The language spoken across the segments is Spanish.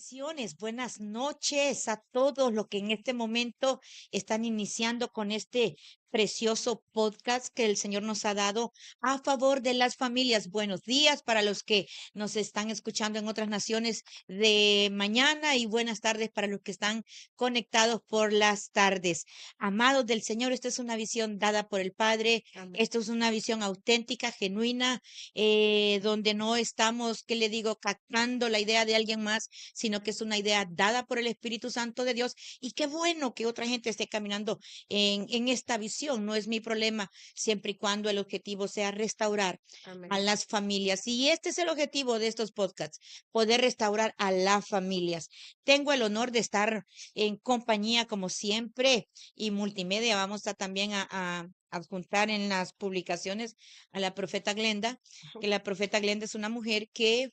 Bendiciones, buenas noches a todos los que en este momento están iniciando con este precioso podcast que el Señor nos ha dado a favor de las familias. Buenos días para los que nos están escuchando en otras naciones de mañana y buenas tardes para los que están conectados por las tardes. Amados del Señor, esta es una visión dada por el Padre. Amén. Esto es una visión auténtica, genuina, donde no estamos, ¿qué le digo?, captando la idea de alguien más, sino que es una idea dada por el Espíritu Santo de Dios. Y qué bueno que otra gente esté caminando en esta visión. No es mi problema, siempre y cuando el objetivo sea restaurar a Amén. las familias. Y este es el objetivo de estos podcasts, poder restaurar a las familias. Tengo el honor de estar en compañía, como siempre, y multimedia. Vamos a también a adjuntar en las publicaciones a la profeta Glenda, que la profeta Glenda es una mujer que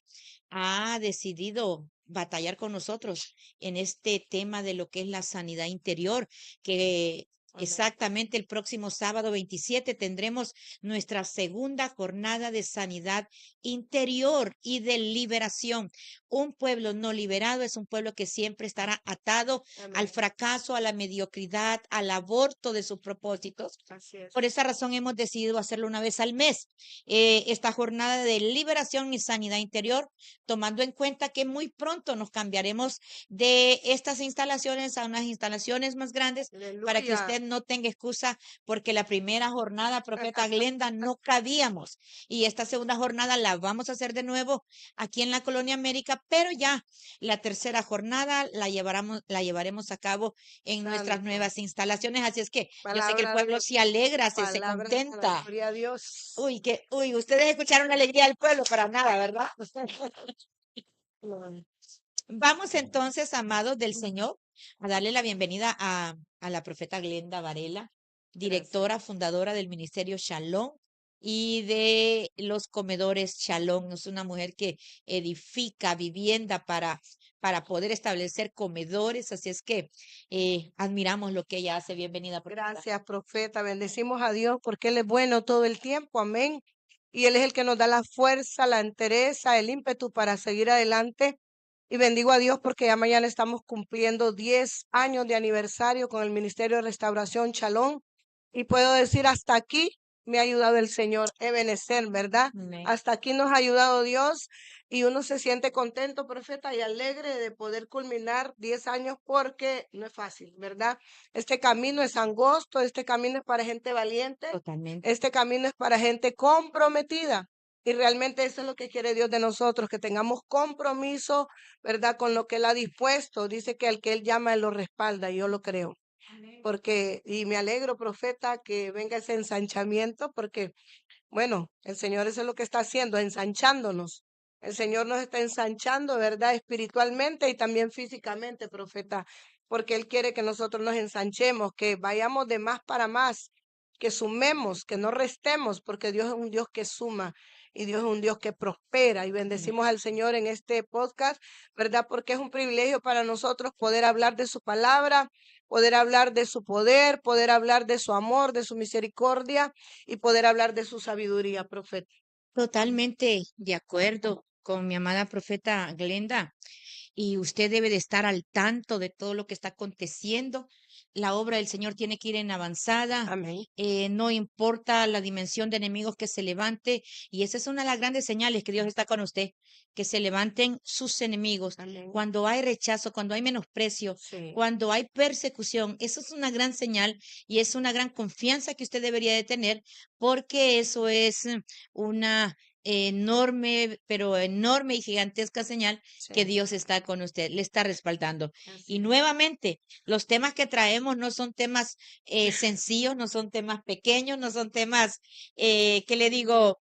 ha decidido batallar con nosotros en este tema de lo que es la sanidad interior, que Amén. exactamente el próximo sábado 27 tendremos nuestra segunda jornada de sanidad interior y de liberación. Un pueblo no liberado es un pueblo que siempre estará atado al Amén. fracaso, a la mediocridad, al aborto de sus propósitos. Así es. Por esa razón hemos decidido hacerlo una vez al mes, esta jornada de liberación y sanidad interior, tomando en cuenta que muy pronto nos cambiaremos de estas instalaciones a unas instalaciones más grandes para que Aleluya. usted no tenga excusa, porque la primera jornada, profeta Glenda, no cabíamos. Y esta segunda jornada la vamos a hacer de nuevo aquí en la Colonia América, pero ya la tercera jornada la llevaremos a cabo en nuestras Santo. nuevas instalaciones. Así es que yo sé que el Palabra pueblo de se alegra, se palabra de la contenta. gloria a Dios. Uy, ustedes escucharon la alegría del pueblo para nada, ¿verdad? Vamos entonces, amados del Señor, a darle la bienvenida a la profeta Glenda Varela, Gracias. directora, fundadora del Ministerio Shalom y de los comedores Shalom. Es una mujer que edifica vivienda para poder establecer comedores, así es que admiramos lo que ella hace. Bienvenida, profeta. Gracias, profeta. Bendecimos a Dios porque Él es bueno todo el tiempo. Amén. Y Él es el que nos da la fuerza, la entereza, el ímpetu para seguir adelante. Y bendigo a Dios porque ya mañana estamos cumpliendo 10 años de aniversario con el Ministerio de Restauración Shalom. Y puedo decir, hasta aquí me ha ayudado el Señor Ebenezer, ¿verdad? Amén. Hasta aquí nos ha ayudado Dios y uno se siente contento, profeta, y alegre de poder culminar 10 años porque no es fácil, ¿verdad? Este camino es angosto, este camino es para gente valiente, Totalmente. este camino es para gente comprometida. Y realmente eso es lo que quiere Dios de nosotros, que tengamos compromiso, ¿verdad? Con lo que Él ha dispuesto. Dice que al que Él llama, Él lo respalda, y yo lo creo. Porque, y me alegro, profeta, que venga ese ensanchamiento, porque, bueno, el Señor eso es lo que está haciendo, ensanchándonos. El Señor nos está ensanchando, ¿verdad? Espiritualmente y también físicamente, profeta, porque Él quiere que nosotros nos ensanchemos, que vayamos de más para más, que sumemos, que no restemos, porque Dios es un Dios que suma y Dios es un Dios que prospera. Y bendecimos al Señor en este podcast, ¿verdad? Porque es un privilegio para nosotros poder hablar de su palabra, poder hablar de su poder, poder hablar de su amor, de su misericordia y poder hablar de su sabiduría, profeta. Totalmente de acuerdo con mi amada profeta Glenda. Y usted debe de estar al tanto de todo lo que está aconteciendo. La obra del Señor tiene que ir en avanzada. Amén. No importa la dimensión de enemigos que se levante. Y esa es una de las grandes señales que Dios está con usted, que se levanten sus enemigos. Amén. Cuando hay rechazo, cuando hay menosprecio, Sí. cuando hay persecución, eso es una gran señal y es una gran confianza que usted debería de tener, porque eso es una enorme, pero enorme y gigantesca señal que Sí. Dios está con usted, le está respaldando. Así Y es. nuevamente, los temas que traemos no son temas sencillos, no son temas pequeños, no son temas, ¿qué le digo?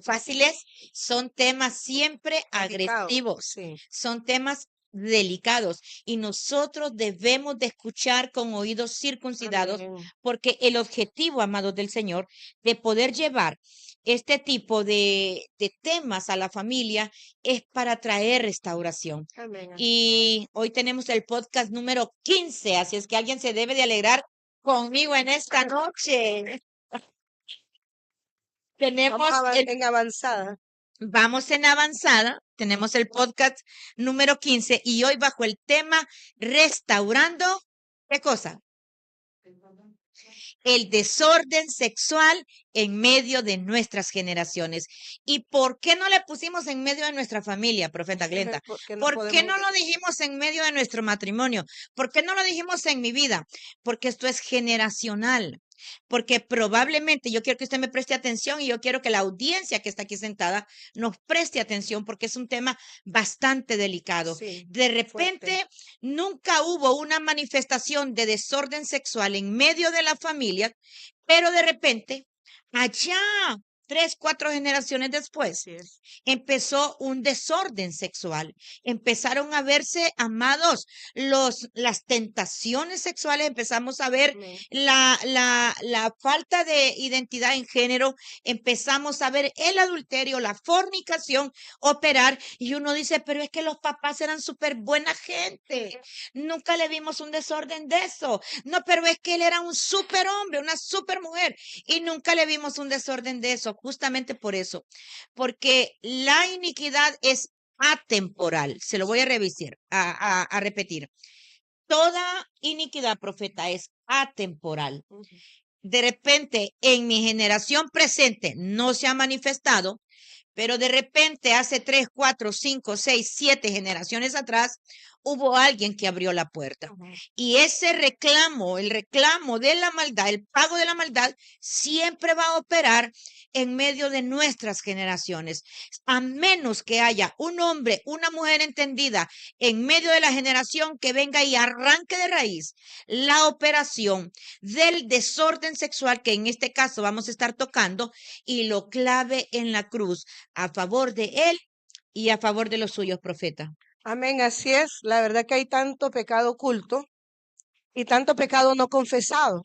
Fáciles, son temas siempre Delicado. agresivos, Sí. son temas delicados y nosotros debemos de escuchar con oídos circuncidados, Amén. porque el objetivo, amados del Señor, de poder llevar este tipo de temas a la familia es para traer restauración. Amén. Y hoy tenemos el podcast número 15, así es que alguien se debe de alegrar conmigo en esta noche. Tenemos Vamos el en avanzada. Vamos en avanzada, tenemos el podcast número 15 y hoy bajo el tema restaurando, ¿qué cosa? El desorden sexual en medio de nuestras generaciones. ¿Y por qué no le pusimos en medio de nuestra familia, profeta Glenda? Porque no ¿Por qué podemos, no lo dijimos en medio de nuestro matrimonio? ¿Por qué no lo dijimos en mi vida? Porque esto es generacional. Porque probablemente yo quiero que usted me preste atención y yo quiero que la audiencia que está aquí sentada nos preste atención porque es un tema bastante delicado. sí, De fuerte. repente, nunca hubo una manifestación de desorden sexual en medio de la familia, pero de repente, allá, 3, 4 generaciones después, Así es. empezó un desorden sexual. Empezaron a verse, amados, las tentaciones sexuales, empezamos a ver Amén. la falta de identidad en género, empezamos a ver el adulterio, la fornicación operar, y uno dice, pero es que los papás eran súper buena gente, nunca le vimos un desorden de eso. No, pero es que él era un súper hombre, una súper mujer, y nunca le vimos un desorden de eso, justamente por eso, porque la iniquidad es atemporal. Se lo voy a revisar, a repetir. Toda iniquidad, profeta, es atemporal. Ujú. De repente, en mi generación presente no se ha manifestado, pero de repente hace 3, 4, 5, 6, 7 generaciones atrás, hubo alguien que abrió la puerta. Ujú. Y ese reclamo, el reclamo de la maldad, el pago de la maldad, siempre va a operar en medio de nuestras generaciones. A menos que haya un hombre, una mujer entendida en medio de la generación que venga y arranque de raíz la operación del desorden sexual que en este caso vamos a estar tocando y lo clave en la cruz a favor de él y a favor de los suyos, profeta. Amén, así es. La verdad que hay tanto pecado oculto y tanto pecado no confesado.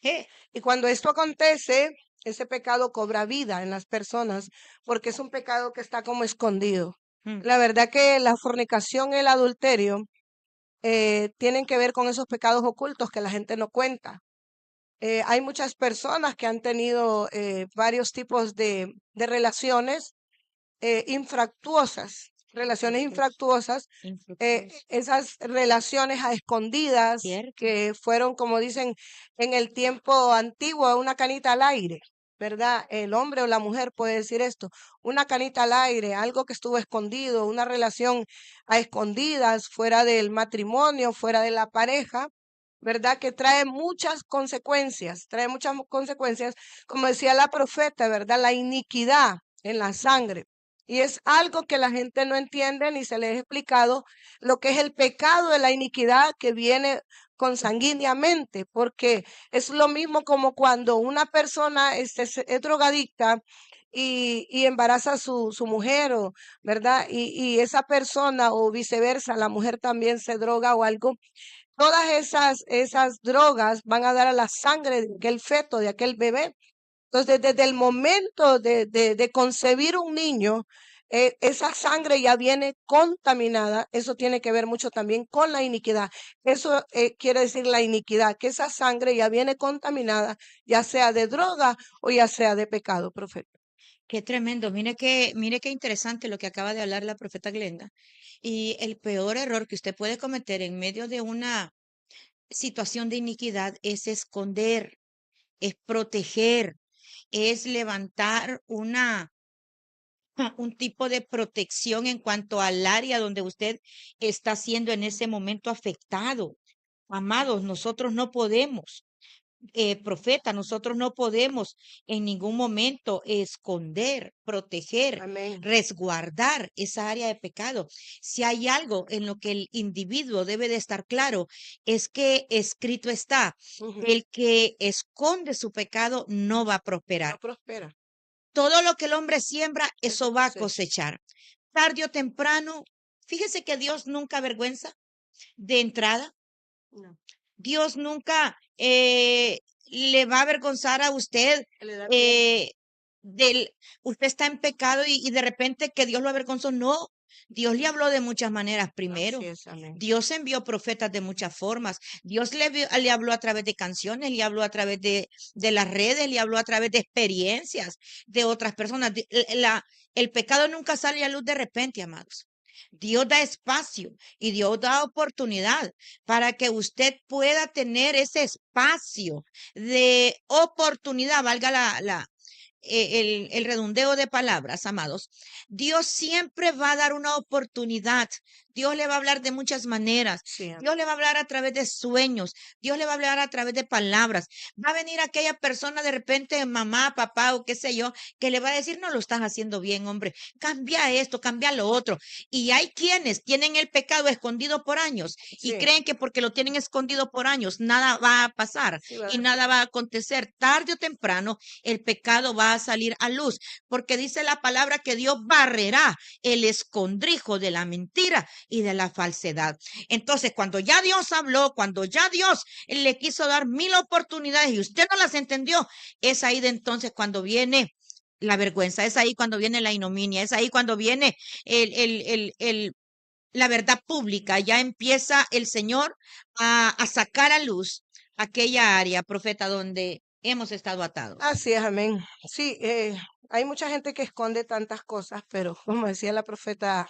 Eh, Y cuando esto acontece, ese pecado cobra vida en las personas porque es un pecado que está como escondido. mm, La verdad que la fornicación y el adulterio tienen que ver con esos pecados ocultos que la gente no cuenta. Hay muchas personas que han tenido varios tipos de relaciones relaciones infractuosas, infructuosos, esas relaciones a escondidas ¿cierto? que fueron, como dicen en el tiempo antiguo, una canita al aire, ¿verdad? El hombre o la mujer puede decir esto, una canita al aire, algo que estuvo escondido, una relación a escondidas, fuera del matrimonio, fuera de la pareja. ¿Verdad? Que trae muchas consecuencias, como decía la profeta, ¿verdad? La iniquidad en la sangre. Y es algo que la gente no entiende ni se les ha explicado lo que es el pecado de la iniquidad que viene consanguíneamente, porque es lo mismo como cuando una persona es drogadicta y embaraza a su mujer, o, ¿verdad? Y esa persona o viceversa, la mujer también se droga o algo. Todas esas drogas van a dar a la sangre de aquel feto, de aquel bebé. Entonces, desde el momento de concebir un niño, esa sangre ya viene contaminada. Eso tiene que ver mucho también con la iniquidad. Eso quiere decir la iniquidad, que esa sangre ya viene contaminada, ya sea de droga o ya sea de pecado, profeta. Qué tremendo. Mire qué interesante lo que acaba de hablar la profeta Glenda. Y el peor error que usted puede cometer en medio de una situación de iniquidad es esconder, es proteger, es levantar un tipo de protección en cuanto al área donde usted está siendo en ese momento afectado. Amados, nosotros no podemos, profeta, nosotros no podemos en ningún momento esconder, proteger, Amén. resguardar esa área de pecado. Si hay algo en lo que el individuo debe de estar claro, es que escrito está, Ujú. el que esconde su pecado no va a prosperar. No prospera. Todo lo que el hombre siembra, Eso eso va a cosecha. cosechar. Tarde o temprano, fíjese que Dios nunca avergüenza de entrada. No. Dios nunca le va a avergonzar a usted Le da eh, tiempo. del, usted está en pecado y de repente que Dios lo avergonzó. No, Dios le habló de muchas maneras Así primero. es, amén. Dios envió profetas de muchas formas. Dios le habló a través de canciones, le habló a través de las redes, le habló a través de experiencias de otras personas. El pecado nunca sale a luz de repente, amados. Dios da espacio y Dios da oportunidad para que usted pueda tener ese espacio de oportunidad, valga el redondeo de palabras, amados. Dios siempre va a dar una oportunidad. Dios le va a hablar de muchas maneras. Sí, amén. Dios le va a hablar a través de sueños. Dios le va a hablar a través de palabras. Va a venir aquella persona de repente, mamá, papá o qué sé yo, que le va a decir, no lo estás haciendo bien, hombre. Cambia esto, cambia lo otro. Y hay quienes tienen el pecado escondido por años y Sí, creen que porque lo tienen escondido por años, nada va a pasar sí, y ¿verdad? nada va a acontecer. Tarde o temprano, el pecado va a salir a luz, porque dice la palabra que Dios barrerá el escondrijo de la mentira y de la falsedad. Entonces, cuando ya Dios habló, cuando ya Dios le quiso dar 1000 oportunidades y usted no las entendió, es ahí de entonces cuando viene la vergüenza, es ahí cuando viene la ignominia, es ahí cuando viene la verdad pública. Ya empieza el Señor a sacar a luz aquella área, profeta, donde hemos estado atados. Así es, amén. Sí, hay mucha gente que esconde tantas cosas, pero como decía la profeta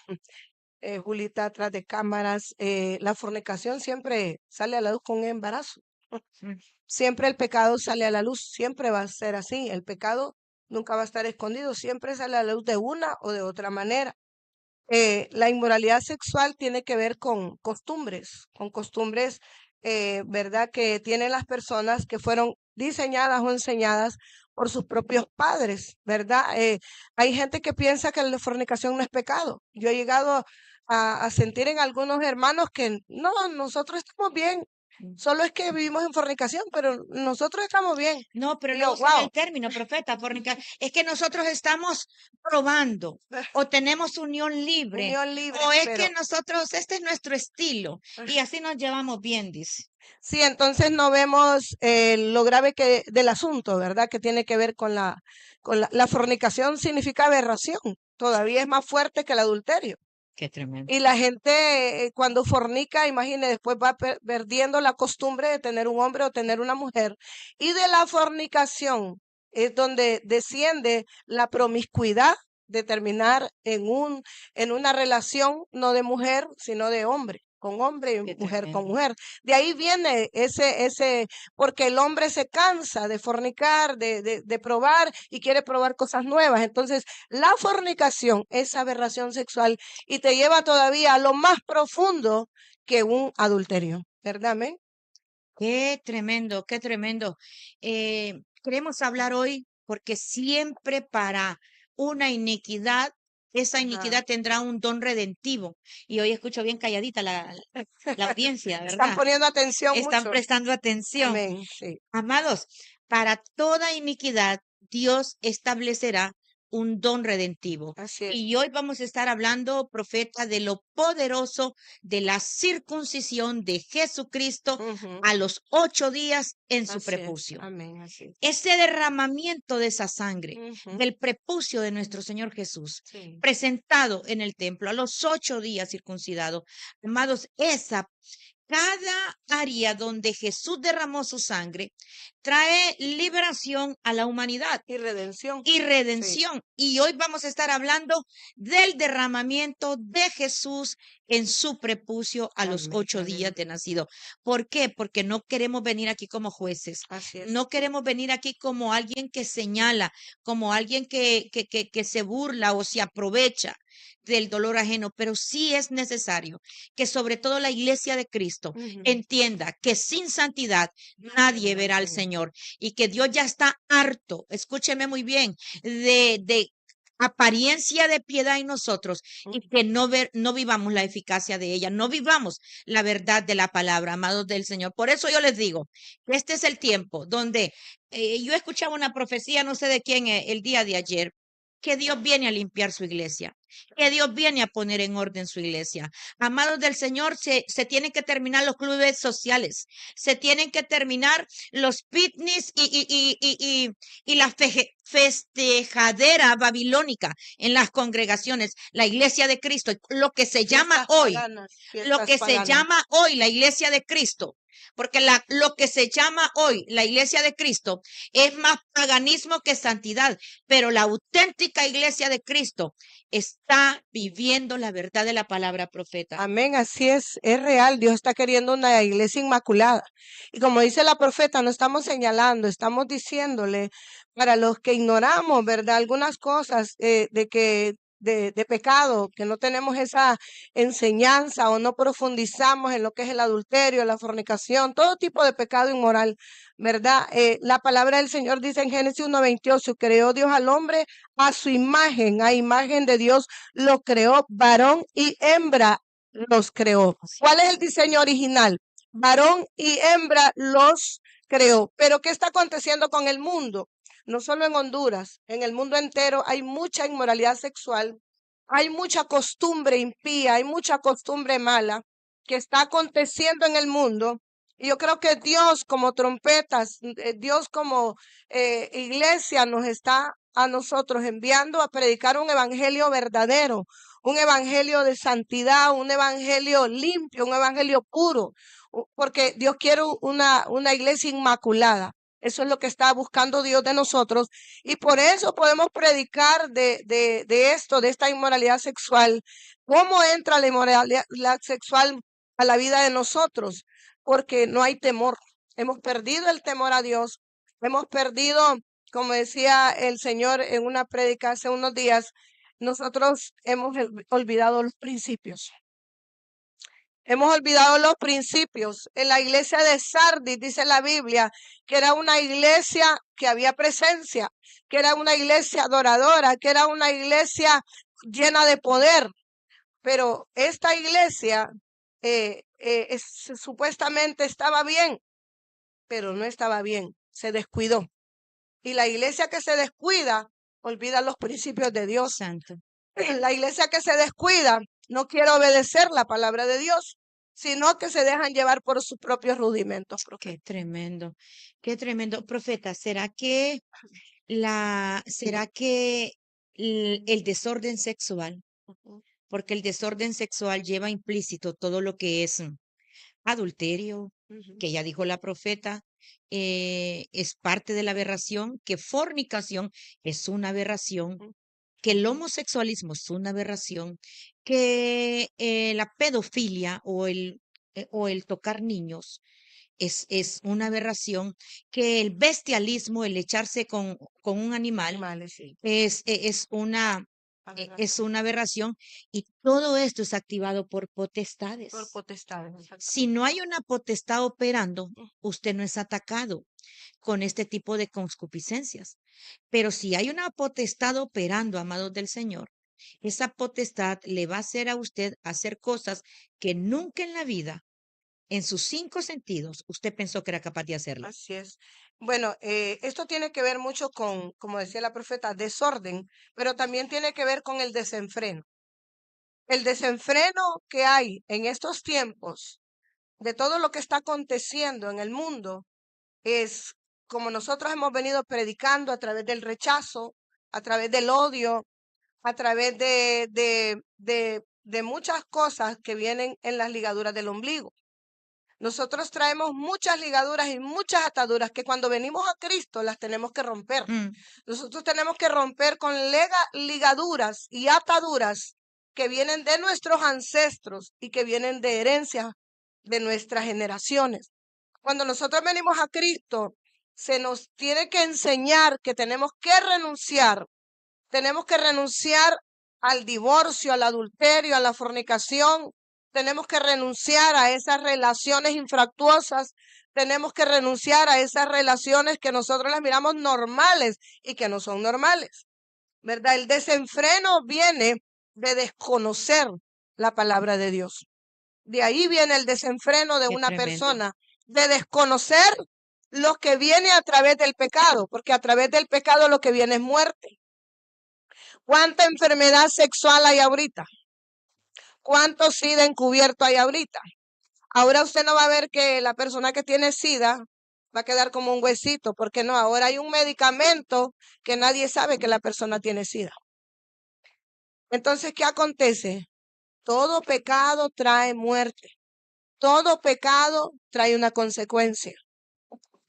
Julita, atrás de cámaras, la fornicación siempre sale a la luz con un embarazo. Mm. Siempre el pecado sale a la luz, siempre va a ser así. El pecado nunca va a estar escondido, siempre sale a la luz de una o de otra manera. La inmoralidad sexual tiene que ver con costumbres, ¿verdad? Que tienen las personas que fueron diseñadas o enseñadas por sus propios padres, ¿verdad? Hay gente que piensa que la fornicación no es pecado. Yo he llegado a sentir en algunos hermanos que no, nosotros estamos bien, Mm. solo es que vivimos en fornicación, pero nosotros estamos bien. No, pero Y no yo, usan wow, el término, profeta, fornicar. Es que nosotros estamos probando o tenemos unión libre unión libre, o es que pero nosotros, este es nuestro estilo y así nos llevamos bien, dice. sí, entonces no vemos lo grave que del asunto, ¿verdad? Que tiene que ver con la fornicación significa aberración, todavía es más fuerte que el adulterio. Qué tremendo. Y la gente cuando fornica, imagine, después va perdiendo la costumbre de tener un hombre o tener una mujer. Y de la fornicación es donde desciende la promiscuidad de terminar en una relación no de mujer, sino de hombre Qué y mujer con tremendo. mujer. De ahí viene porque el hombre se cansa de fornicar, de probar y quiere probar cosas nuevas. Entonces, la fornicación es aberración sexual y te lleva todavía a lo más profundo que un adulterio, ¿verdad? Amén. Qué tremendo, qué tremendo. Queremos hablar hoy porque siempre para una iniquidad, esa Ajá. iniquidad tendrá un don redentivo. Y hoy escucho bien calladita la audiencia, Están ¿verdad? poniendo atención Están mucho. prestando atención. Amén. Sí, Amados, para toda iniquidad, Dios establecerá un don redentivo. así es. Y hoy vamos a estar hablando, profeta, de lo poderoso de la circuncisión de Jesucristo Ujú, a los 8 días en su así es. prepucio. Amén. Así es. Ese derramamiento de esa sangre, Ujú, del prepucio de nuestro Señor Jesús, sí. presentado en el templo a los 8 días circuncidado. Amados, cada área donde Jesús derramó su sangre trae liberación a la humanidad Y redención. y Sí. redención. Y hoy vamos a estar hablando del derramamiento de Jesús en su prepucio a los Amén. 8 días de Aleluya. nacido. ¿Por qué? Porque no queremos venir aquí como jueces. Así es. No queremos venir aquí como alguien que señala, como alguien que se burla o se aprovecha del dolor ajeno, pero sí es necesario que sobre todo la iglesia de Cristo Ujú. entienda que sin santidad Nadie nadie verá al verá al Señor. Señor y que Dios ya está harto, escúcheme muy bien, de apariencia de piedad en nosotros y Ujú. que no vivamos la eficacia de ella, no vivamos la verdad de la palabra, amados del Señor. Por eso yo les digo que este es el tiempo donde yo escuchaba una profecía, no sé de quién, el día de ayer, que Dios viene a limpiar su iglesia, que Dios viene a poner en orden su iglesia. Amados del Señor, se tienen que terminar los clubes sociales, se tienen que terminar los picnics y la festejadera babilónica en las congregaciones, la iglesia de Cristo, lo que se llama Fiestas hoy, paganas, lo fiestas que se paganas. llama hoy la iglesia de Cristo. Porque lo que se llama hoy la iglesia de Cristo es más paganismo que santidad, pero la auténtica iglesia de Cristo está viviendo la verdad de la palabra, profeta. Amén, así es real. Dios está queriendo una iglesia inmaculada. Y como dice la profeta, no estamos señalando, estamos diciéndole para los que ignoramos, ¿verdad? Algunas cosas de pecado, que no tenemos esa enseñanza o no profundizamos en lo que es el adulterio, la fornicación, todo tipo de pecado inmoral, ¿verdad? La palabra del Señor dice en Génesis 1:28, creó Dios al hombre a su imagen, a imagen de Dios lo creó, varón y hembra los creó. ¿Cuál es el diseño original? Varón y hembra los creó. Pero ¿qué está aconteciendo con el mundo? No solo en Honduras, en el mundo entero hay mucha inmoralidad sexual, hay mucha costumbre impía, hay mucha costumbre mala que está aconteciendo en el mundo. Y yo creo que Dios como trompetas, Dios como iglesia nos está a nosotros enviando a predicar un evangelio verdadero, un evangelio de santidad, un evangelio limpio, un evangelio puro, porque Dios quiere una iglesia inmaculada. Eso es lo que está buscando Dios de nosotros. Y por eso podemos predicar de esto, de esta inmoralidad sexual. ¿Cómo entra la inmoralidad sexual a la vida de nosotros? Porque no hay temor. Hemos perdido el temor a Dios. Hemos perdido, como decía el Señor en una prédica hace unos días, nosotros hemos olvidado los principios. Hemos olvidado los principios. En la iglesia de Sardis dice la Biblia que era una iglesia que había presencia, que era una iglesia adoradora, que era una iglesia llena de poder. Pero esta iglesia supuestamente estaba bien, pero no estaba bien, se descuidó. Y la iglesia que se descuida olvida los principios de Dios. Santo. La iglesia que se descuida no quiere obedecer la palabra de Dios, sino que se dejan llevar por sus propios rudimentos. Qué tremendo, qué tremendo. Profeta, será que el desorden sexual, Ujú, porque el desorden sexual lleva implícito todo lo que es adulterio, ujú, que ya dijo la profeta, es parte de la aberración, que fornicación es una aberración, ujú, que el homosexualismo es una aberración, que la pedofilia o el tocar niños es una aberración, que el bestialismo, el echarse con un animal, animales, sí, es aberración, una aberración, y todo esto es activado por por potestades. potestades, Si exactamente. no hay una potestad operando, usted no es atacado con este tipo de concupiscencias. Pero si hay una potestad operando, amados del Señor, esa potestad le va a hacer a usted hacer cosas que nunca en la vida, en sus 5 sentidos, usted pensó que era capaz de hacerla. Así es. Bueno, esto tiene que ver mucho con, como decía la profeta, desorden, pero también tiene que ver con el desenfreno. El desenfreno que hay en estos tiempos de todo lo que está aconteciendo en el mundo es como nosotros hemos venido predicando a través del rechazo, a través del odio, a través de muchas cosas que vienen en las ligaduras del ombligo. Nosotros traemos muchas ligaduras y muchas ataduras que cuando venimos a Cristo las tenemos que romper. Mm, Nosotros tenemos que romper con ligaduras y ataduras que vienen de nuestros ancestros y que vienen de herencia de nuestras generaciones. Cuando nosotros venimos a Cristo, se nos tiene que enseñar que tenemos que renunciar al divorcio, al adulterio, a la fornicación, tenemos que renunciar a esas relaciones infractuosas, tenemos que renunciar a esas relaciones que nosotros las miramos normales y que no son normales, ¿verdad? El desenfreno viene de desconocer la palabra de Dios. De ahí viene el desenfreno de qué una tremendo. persona, de desconocer lo que viene a través del pecado, porque a través del pecado lo que viene es muerte. ¿Cuánta enfermedad sexual hay ahorita? ¿Cuánto SIDA encubierto hay ahorita? Ahora usted no va a ver que la persona que tiene SIDA va a quedar como un huesito, porque no, ahora hay un medicamento que nadie sabe que la persona tiene SIDA. Entonces, ¿qué acontece? Todo pecado trae muerte. Todo pecado trae una consecuencia.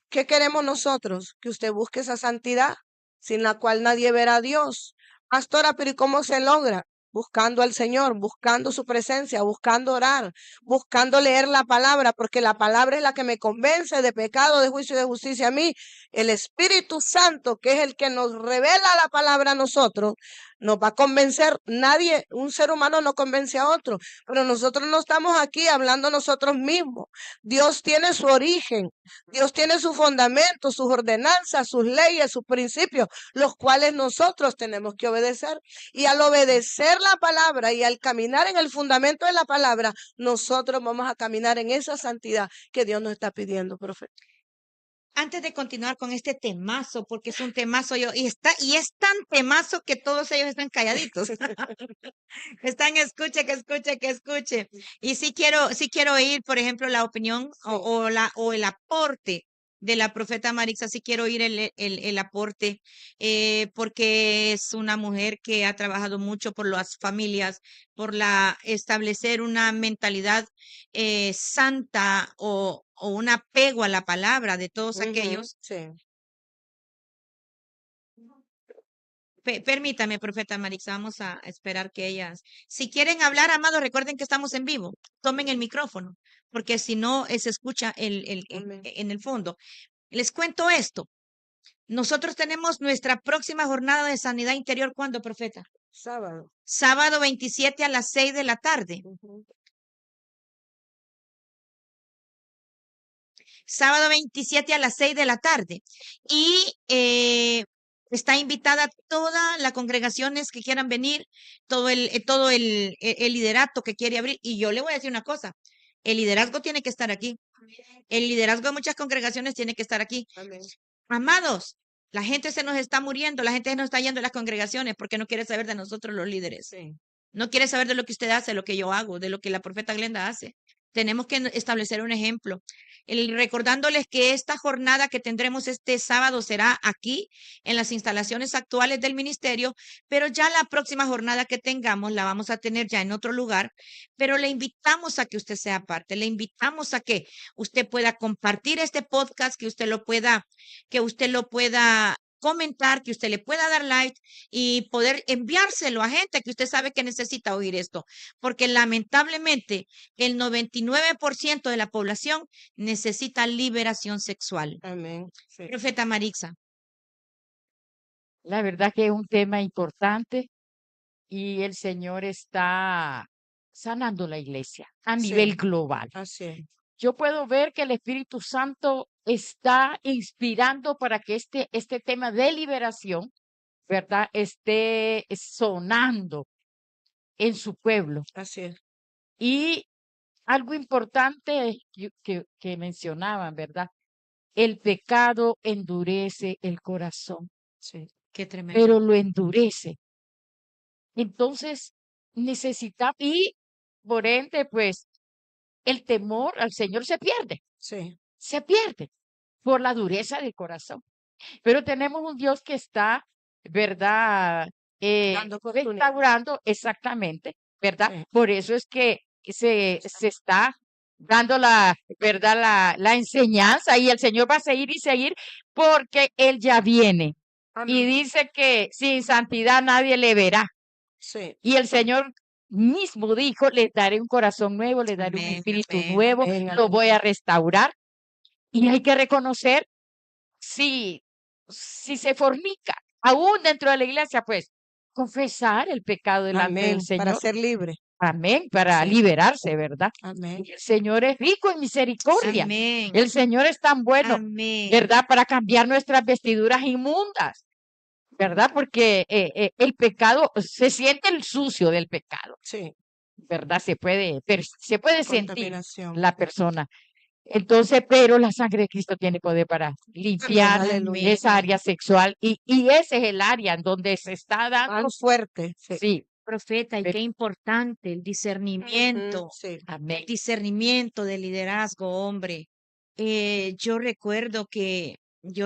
¿Qué queremos nosotros? Que usted busque esa santidad sin la cual nadie verá a Dios. Pastora, pero ¿y cómo se logra? Buscando al Señor, buscando su presencia, buscando orar, buscando leer la palabra, porque la palabra es la que me convence de pecado, de juicio y de justicia a mí. El Espíritu Santo, que es el que nos revela la palabra a nosotros, nos va a convencer. Nadie, un ser humano no convence a otro, pero nosotros no estamos aquí hablando nosotros mismos. Dios tiene su origen, Dios tiene su fundamento, sus ordenanzas, sus leyes, sus principios, los cuales nosotros tenemos que obedecer. Y al obedecer la palabra y al caminar en el fundamento de la palabra, nosotros vamos a caminar en esa santidad que Dios nos está pidiendo, profeta. Antes de continuar con este temazo, porque es un temazo y es tan temazo que todos ellos están calladitos. Están escuche, que escuche, que escuche. Y sí quiero oír, por ejemplo, la opinión o el aporte de la profeta Marixa, sí quiero oír el aporte, porque es una mujer que ha trabajado mucho por las familias, por establecer una mentalidad santa o un apego a la palabra de todos aquellos. Sí. Permítame, profeta Marixa, vamos a esperar que ellas, si quieren hablar, amados, recuerden que estamos en vivo, tomen el micrófono, porque si no, se escucha en el fondo. Les cuento esto. Nosotros tenemos nuestra próxima jornada de sanidad interior, ¿cuándo, profeta? Sábado. Sábado 27 a las 6 de la tarde. Sábado 27 a las 6 de la tarde. Y está invitada toda la congregaciones que quieran venir, todo el liderato que quiere abrir. Y yo le voy a decir una cosa, el liderazgo tiene que estar aquí. El liderazgo de muchas congregaciones tiene que estar aquí. Amén. Amados, la gente se nos está muriendo, la gente se nos está yendo a las congregaciones porque no quiere saber de nosotros los líderes. Sí. No quiere saber de lo que usted hace, lo que yo hago, de lo que la profeta Glenda hace. Tenemos que establecer un ejemplo. Recordándoles que esta jornada que tendremos este sábado será aquí, en las instalaciones actuales del ministerio, pero ya la próxima jornada que tengamos la vamos a tener ya en otro lugar, pero le invitamos a que usted sea parte, le invitamos a que usted pueda compartir este podcast, que usted lo pueda comentar, que usted le pueda dar like y poder enviárselo a gente que usted sabe que necesita oír esto, porque lamentablemente el 99% de la población necesita liberación sexual. Amén. Sí. Profeta Marixa. La verdad que es un tema importante y el Señor está sanando la iglesia a nivel global. Así es. Yo puedo ver que el Espíritu Santo está inspirando para que este tema de liberación, ¿verdad?, esté sonando en su pueblo. Así es. Y algo importante que mencionaban, ¿verdad? El pecado endurece el corazón. Sí. Qué tremendo. Pero lo endurece. Entonces, necesitamos, y por ende, pues, el temor al Señor se pierde. Sí. Se pierde por la dureza del corazón. Pero tenemos un Dios que está, ¿verdad? Restaurando, exactamente, ¿verdad? Sí. Por eso es que se está dando ¿verdad? La enseñanza y el Señor va a seguir y seguir porque Él ya viene. Amén. Y dice que sin santidad nadie le verá. Sí. Y el Señor mismo dijo, les daré un corazón nuevo, les daré un Amén, espíritu amén, nuevo, amén, lo amén. voy a restaurar. Y hay que reconocer si se fornica, aún dentro de la iglesia, pues, confesar el pecado delante Amén. del Para Señor. ser libre. Amén, para Sí. liberarse, ¿verdad? Amén. Y el Señor es rico en misericordia. amén, El Señor es tan bueno, amén. ¿verdad? Para cambiar nuestras vestiduras inmundas, ¿verdad? Porque el pecado, se siente el sucio del pecado, Sí. ¿verdad? Se puede sentir Contaminación. la persona. Entonces, pero la sangre de Cristo tiene poder para Amén, limpiar aleluya. esa área sexual y ese es el área en donde se está dando, Más fuerte, sí. sí, Profeta, y pero- qué importante el Ujú, discernimiento, sí. amén. discernimiento de liderazgo, hombre. Yo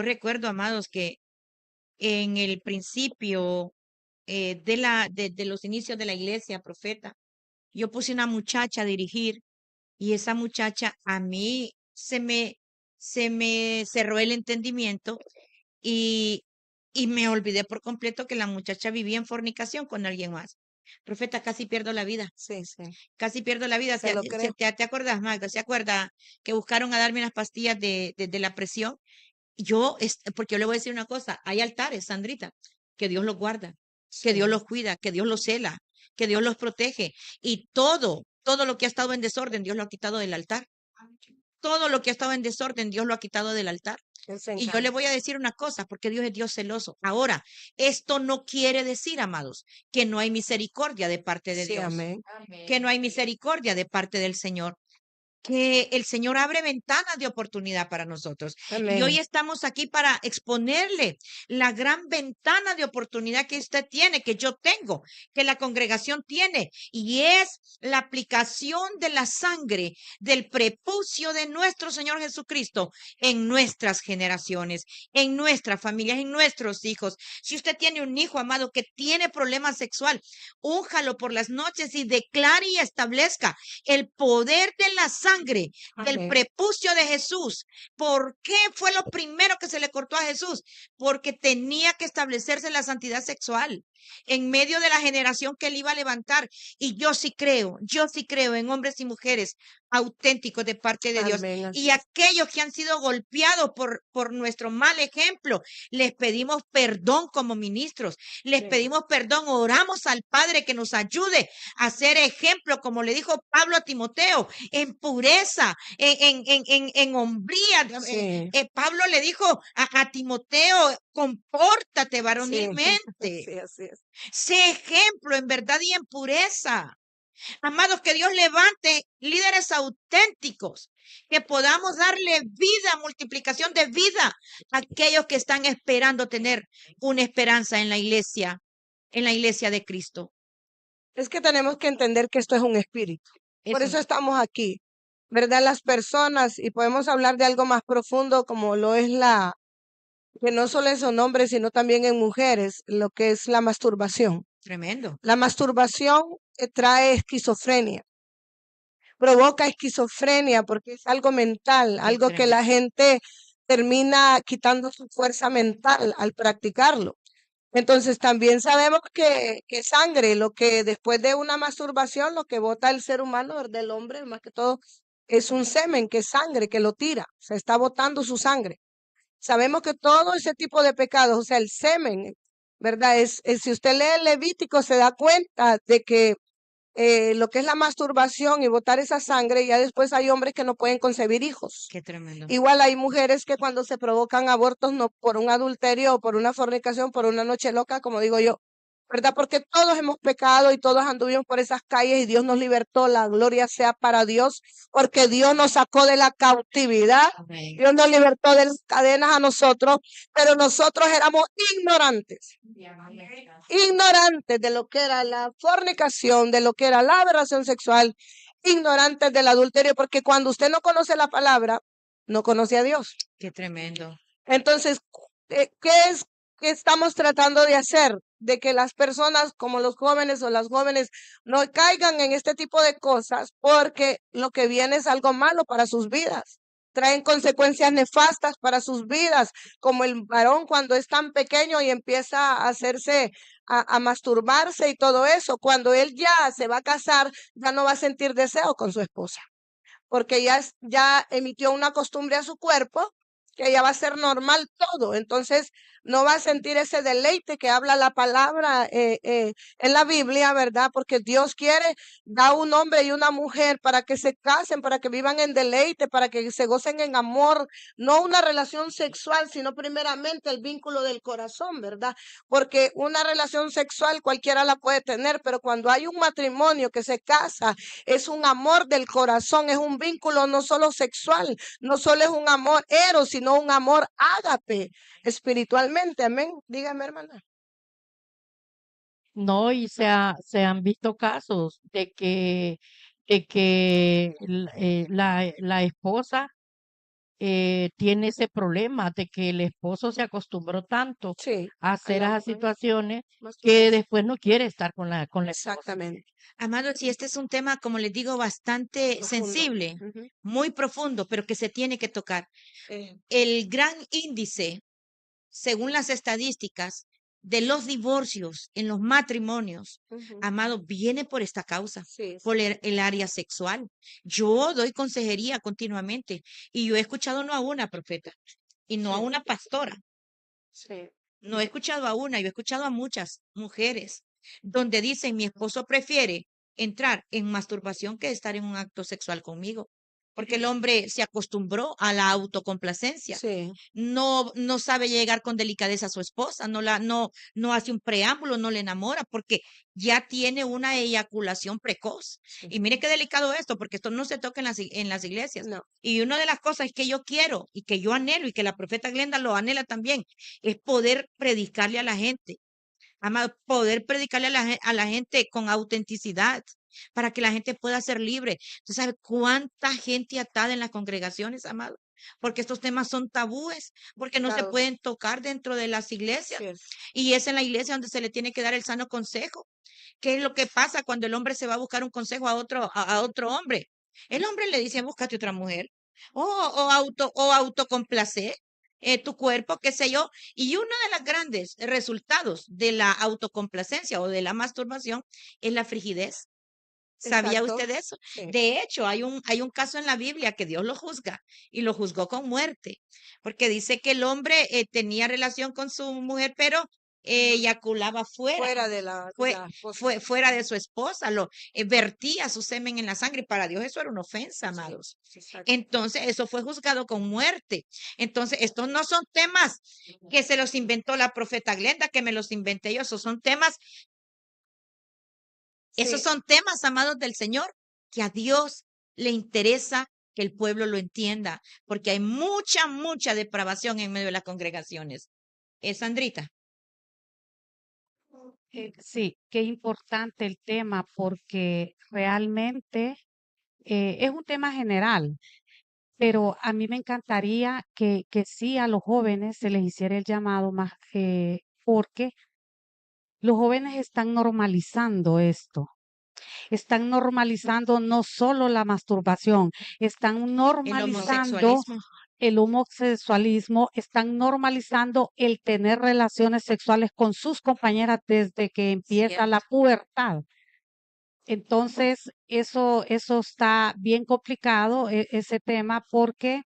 recuerdo, amados, que en el principio de los inicios de la iglesia, profeta, yo puse una muchacha a dirigir y esa muchacha a mí se me cerró el entendimiento y, y me olvidé por completo que la muchacha vivía en fornicación con alguien más. Profeta, casi pierdo la vida, Sí, sí, casi pierdo la vida. se lo creo. ¿Te acuerdas, Magda? ¿Se acuerda que buscaron a darme unas pastillas de la presión? Porque yo le voy a decir una cosa, hay altares, Sandrita, que Dios los guarda, que Dios Sí, los cuida, que Dios los cela, que Dios los protege. Y todo lo que ha estado en desorden, Dios lo ha quitado del altar. Todo lo que ha estado en desorden, Dios lo ha quitado del altar. Él se Y yo le encarga. voy a decir una cosa, porque Dios es Dios celoso. Ahora, esto no quiere decir, amados, que no hay misericordia de parte de Sí, Dios, amén. que no hay misericordia de parte del Señor, que el Señor abre ventanas de oportunidad para nosotros. Y hoy Amén. estamos aquí para exponerle la gran ventana de oportunidad que usted tiene, que yo tengo, que la congregación tiene, y es la aplicación de la sangre del prepucio de nuestro Señor Jesucristo en nuestras generaciones, en nuestras familias, en nuestros hijos. Si usted tiene un hijo, amado, que tiene problema sexual, únjalo por las noches y declare y establezca el poder de la sangre del Amén. prepucio de Jesús. ¿Por qué fue lo primero que se le cortó a Jesús? Porque tenía que establecerse la santidad sexual en medio de la generación que él iba a levantar. Y yo sí creo en hombres y mujeres auténticos de parte de Dios. Amén. Así Y es. aquellos que han sido golpeados por nuestro mal ejemplo, les pedimos perdón como ministros, les Sí. pedimos perdón, oramos al Padre que nos ayude a ser ejemplo, como le dijo Pablo a Timoteo, en pureza, en hombría. Sí. Pablo le dijo a Timoteo, compórtate Sí. varonilmente, Sí, así es. sé ejemplo en verdad y en pureza. Amados, que Dios levante líderes auténticos, que podamos darle vida, multiplicación de vida a aquellos que están esperando tener una esperanza en la iglesia de Cristo. Es que tenemos que entender que esto es un espíritu. Por Eso, eso estamos aquí, ¿verdad? Las personas, y podemos hablar de algo más profundo como lo es que no solo es en hombres, sino también en mujeres, lo que es la masturbación. tremendo. La masturbación trae esquizofrenia, provoca esquizofrenia porque es algo mental, Es algo que tremendo. la gente termina quitando su fuerza mental al practicarlo. Entonces también sabemos que sangre, lo que después de una masturbación, lo que bota el ser humano, del hombre, más que todo, es un semen, que es sangre, que lo tira, se está botando su sangre. Sabemos que todo ese tipo de pecados, o sea, el semen, ¿verdad? Si usted lee el Levítico, se da cuenta de que lo que es la masturbación y botar esa sangre, ya después hay hombres que no pueden concebir hijos. Qué tremendo. Igual hay mujeres que cuando se provocan abortos no por un adulterio o por una fornicación, por una noche loca, como digo yo, ¿verdad? Porque todos hemos pecado y todos anduvimos por esas calles y Dios nos libertó. La gloria sea para Dios, porque Dios nos sacó de la cautividad. Amén. Dios nos libertó de las cadenas a nosotros, pero nosotros éramos ignorantes. Ignorantes de lo que era la fornicación, de lo que era la aberración sexual, ignorantes del adulterio, porque cuando usted no conoce la palabra, no conoce a Dios. Qué tremendo. Entonces, ¿qué estamos tratando de hacer? De que las personas como los jóvenes o las jóvenes no caigan en este tipo de cosas, porque lo que viene es algo malo para sus vidas. Traen consecuencias nefastas para sus vidas, como el varón cuando es tan pequeño y empieza a hacerse, a masturbarse y todo eso. Cuando él ya se va a casar, ya no va a sentir deseo con su esposa, porque ya emitió una costumbre a su cuerpo que ya va a ser normal todo. Entonces, no va a sentir ese deleite que habla la palabra en la Biblia, ¿verdad? Porque Dios quiere dar un hombre y una mujer para que se casen, para que vivan en deleite, para que se gocen en amor, no una relación sexual, sino primeramente el vínculo del corazón, ¿verdad? Porque una relación sexual cualquiera la puede tener, pero cuando hay un matrimonio que se casa, es un amor del corazón, es un vínculo no solo sexual, no solo es un amor eros, sino un amor ágape espiritualmente. Amén. Dígame, hermana. No, y se han visto casos de que la esposa tiene ese problema de que el esposo se acostumbró tanto Sí, a a hacer la esas situaciones que masturbación. después no quiere estar con la esposa. Exactamente. Amados, y este es un tema, como les digo, bastante Profundo. sensible, Ujú. muy profundo, pero que se tiene que tocar. Eh, El gran índice, según las estadísticas, de los divorcios en los matrimonios, ujú. amado, viene por esta causa, Sí, por sí, el área sexual. Yo doy consejería continuamente y yo he escuchado no a una profeta y no a sí, una pastora, sí. no he escuchado a una, yo he escuchado a muchas mujeres donde dicen mi esposo prefiere entrar en masturbación que estar en un acto sexual conmigo, porque el hombre se acostumbró a la autocomplacencia, Sí, no sabe llegar con delicadeza a su esposa, no hace un preámbulo, no le enamora, porque ya tiene una eyaculación precoz. sí. Y mire qué delicado esto, porque esto no se toca en las iglesias. No, Y una de las cosas que yo quiero y que yo anhelo y que la profeta Glenda lo anhela también es poder predicarle a la gente, amado, poder predicarle a la gente con autenticidad para que la gente pueda ser libre. ¿Tú sabes cuánta gente atada en las congregaciones, amado? Porque estos temas son tabúes, porque no se claro, pueden tocar dentro de las iglesias. sí es. Y es en la iglesia donde se le tiene que dar el sano consejo. ¿Qué es lo que pasa cuando el hombre se va a buscar un consejo a otro hombre? El hombre le dice, búscate otra mujer. O autocomplacer tu cuerpo, qué sé yo. Y uno de los grandes resultados de la autocomplacencia o de la masturbación es la frigidez. ¿Sabía Exacto. usted eso? Sí. De hecho, hay un caso en la Biblia que Dios lo juzga y lo juzgó con muerte, porque dice que el hombre tenía relación con su mujer, pero Ujú. eyaculaba fuera, Fuera de la, de fue, la esposa. fue fuera de su esposa, lo vertía su semen en la sangre. Para Dios eso era una ofensa, Sí, amados. exacto. Entonces, eso fue juzgado con muerte. Entonces, estos no son temas que se los inventó la profeta Glenda, que me los inventé yo. Esos Sí, son temas, amados del Señor, que a Dios le interesa que el pueblo lo entienda, porque hay mucha depravación en medio de las congregaciones. Sandrita. Sí, qué importante el tema porque realmente es un tema general, pero a mí me encantaría que sí a los jóvenes se les hiciera el llamado más, porque los jóvenes están normalizando esto, están normalizando no solo la masturbación, están El normalizando homosexualismo. el homosexualismo, están normalizando el tener relaciones sexuales con sus compañeras desde que empieza la Cierto. pubertad. Entonces, eso está bien complicado, ese tema, porque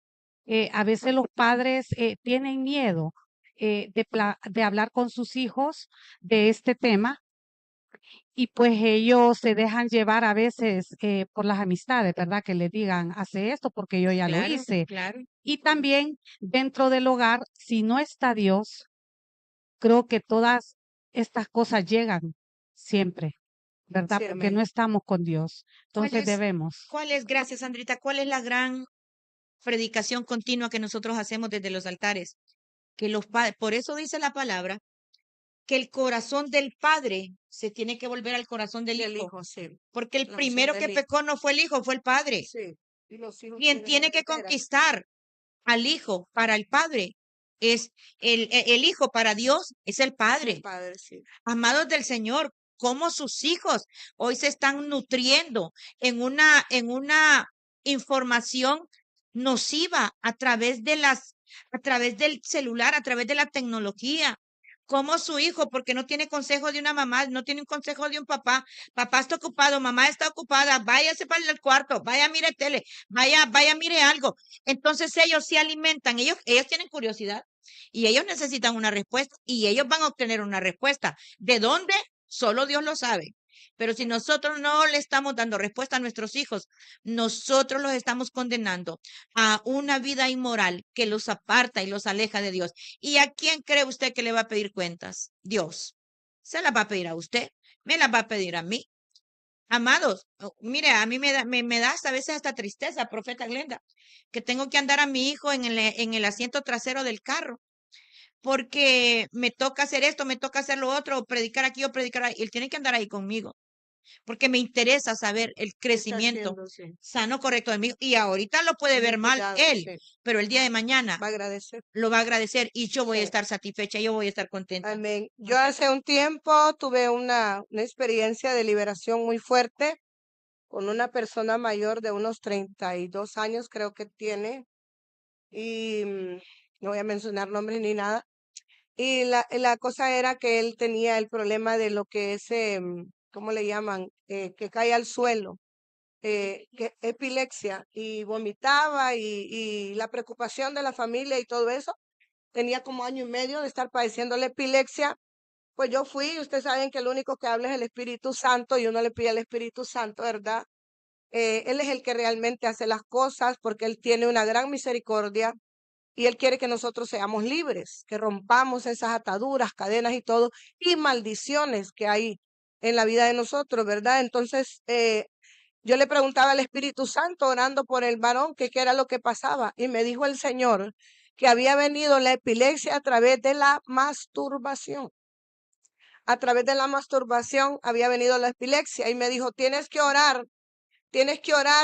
a veces los padres tienen miedo de hablar con sus hijos de este tema y pues ellos se dejan llevar a veces por las amistades, ¿verdad? Que les digan, hace esto porque yo ya lo Claro, hice. claro. Y también dentro del hogar, si no está Dios, creo que todas estas cosas llegan siempre, ¿verdad? sí, Porque no amén. estamos con Dios. ¿Cuál Entonces es, debemos. gracias, Sandrita, cuál es la gran predicación continua que nosotros hacemos desde los altares? Que los padres, por eso dice la palabra, que el corazón del padre se tiene que volver al corazón del Del hijo, hijo, sí. porque el La unción primero que del hijo. pecó no fue el hijo, fue el padre. Sí. Y los hijos Quien tienen tiene que heredera. conquistar al hijo para el padre es el hijo para Dios, es el El padre. padre, sí. Amados del Señor, cómo sus hijos hoy se están nutriendo en una información nociva a través del celular, a través de la tecnología. Como su hijo, porque no tiene consejo de una mamá, no tiene un consejo de un papá. Papá está ocupado, mamá está ocupada, váyase para el cuarto, vaya, mire tele, vaya, mire algo. Entonces ellos se alimentan, ellos tienen curiosidad. y ellos necesitan una respuesta y ellos van a obtener una respuesta. ¿De dónde? Solo Dios lo sabe. Pero si nosotros no le estamos dando respuesta a nuestros hijos, nosotros los estamos condenando a una vida inmoral que los aparta y los aleja de Dios. ¿Y a quién cree usted que le va a pedir cuentas? Dios. Se las va a pedir a usted, me las va a pedir a mí. Amados, mire, a mí me da hasta a veces hasta tristeza, profeta Glenda, que tengo que andar a mi hijo en el asiento trasero del carro, porque me toca hacer esto, me toca hacer lo otro, o predicar aquí o predicar ahí. Él tiene que andar ahí conmigo, porque me interesa saber el ¿Qué está crecimiento haciendo? Sí. sano, correcto de mi hijo. Y ahorita lo puede Ten ver mal cuidado, él, sí. pero el día de mañana Va a agradecer. lo va a agradecer y yo voy a Sí. estar satisfecha, yo voy a estar contenta. Amén. Yo hace un tiempo tuve una experiencia de liberación muy fuerte con una persona mayor de unos 32 años, creo que tiene, y no voy a mencionar nombres ni nada. Y la cosa era que él tenía el problema de lo que es, ¿cómo le llaman? Que cae al suelo, que epilepsia, y vomitaba y la preocupación de la familia y todo eso. Tenía como año y medio de estar padeciendo la epilepsia. Pues yo fui, y ustedes saben que el único que habla es el Espíritu Santo y uno le pide al Espíritu Santo, ¿verdad? Él es el que realmente hace las cosas porque Él tiene una gran misericordia y Él quiere que nosotros seamos libres, que rompamos esas ataduras, cadenas y todo, y maldiciones que hay en la vida de nosotros, ¿verdad? Entonces, yo le preguntaba al Espíritu Santo, orando por el varón, que qué era lo que pasaba, y me dijo el Señor que había venido la epilepsia a través de la masturbación. A través de la masturbación había venido la epilepsia y me dijo, tienes que orar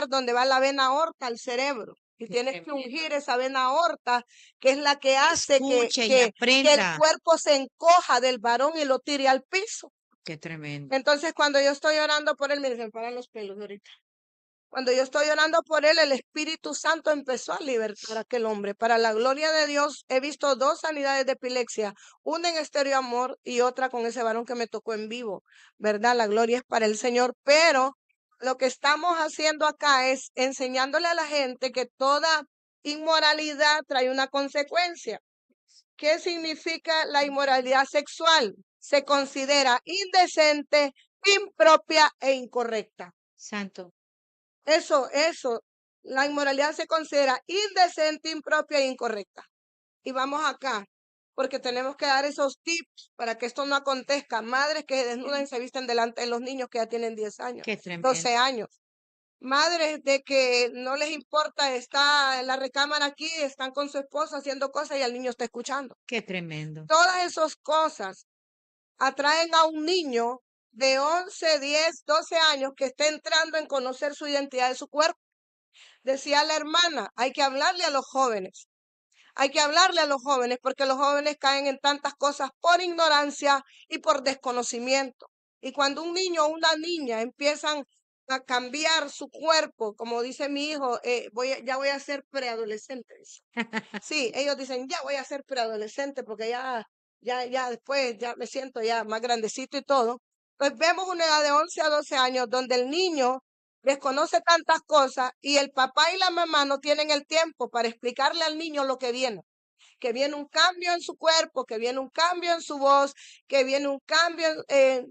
donde va la vena aorta al cerebro. Y tienes que ungir esa vena aorta, que es la que hace Escuche y que el aprenda. cuerpo se encoja del varón y lo tire al piso. Qué tremendo. Entonces, cuando yo estoy orando por él, mire, se me paran los pelos ahorita. Cuando yo estoy orando por él, el Espíritu Santo empezó a libertar a aquel hombre. Para la gloria de Dios, he visto 2 sanidades de epilepsia, una en Estéreo Amor y otra con ese varón que me tocó en vivo, ¿verdad? La gloria es para el Señor, pero lo que estamos haciendo acá es enseñándole a la gente que toda inmoralidad trae una consecuencia. ¿Qué significa la inmoralidad sexual? Se considera indecente, impropia e incorrecta. Santo. Eso, la inmoralidad se considera indecente, impropia e incorrecta. Y vamos acá, porque tenemos que dar esos tips para que esto no acontezca. Madres que se desnudan y se visten delante de los niños que ya tienen 10 años, Qué tremendo. 12 años. Madres de que no les importa, está en la recámara aquí, están con su esposa haciendo cosas y el niño está escuchando. Qué tremendo. Todas esas cosas atraen a un niño de 11, 10, 12 años que está entrando en conocer su identidad de su cuerpo. Decía la hermana, hay que hablarle a los jóvenes. Hay que hablarle a los jóvenes porque los jóvenes caen en tantas cosas por ignorancia y por desconocimiento. Y cuando un niño o una niña empiezan a cambiar su cuerpo, como dice mi hijo, ya voy a ser preadolescente. Sí, ellos dicen, ya voy a ser preadolescente porque ya después, ya me siento ya más grandecito y todo. Pues vemos una edad de 11 a 12 años donde el niño desconoce tantas cosas y el papá y la mamá no tienen el tiempo para explicarle al niño lo que viene un cambio en su cuerpo, que viene un cambio en su voz, que viene un cambio en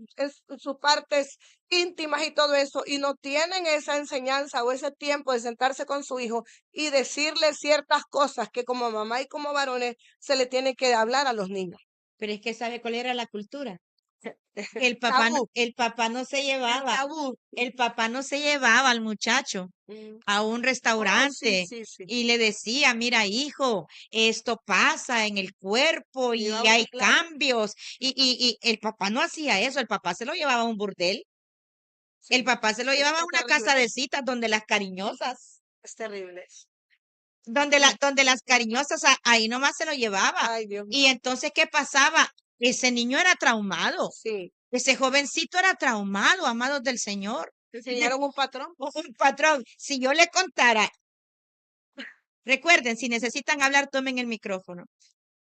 sus partes íntimas y todo eso, y no tienen esa enseñanza o ese tiempo de sentarse con su hijo y decirle ciertas cosas que como mamá y como varones se le tiene que hablar a los niños. Pero es que sabe cuál era la cultura. El papá, Tabú, el papá no se el llevaba, tabú. el papá no se llevaba al muchacho a un Oh, sí, restaurante sí. y le decía, mira, hijo, esto pasa en el cuerpo y Llevaba hay claro. cambios. Y el papá no hacía eso, el papá se lo llevaba a un burdel, el Sí, papá se lo llevaba a es una casa terrible, de citas donde las cariñosas, es terrible eso. donde las cariñosas ahí nomás se lo llevaba. Ay, Dios mío, Y entonces, ¿qué pasaba? Ese niño era traumado. sí. Ese jovencito era traumado, amados del Señor. ¿Te enseñaron un patrón? Un patrón, si yo le contara, recuerden, si necesitan hablar, tomen el micrófono.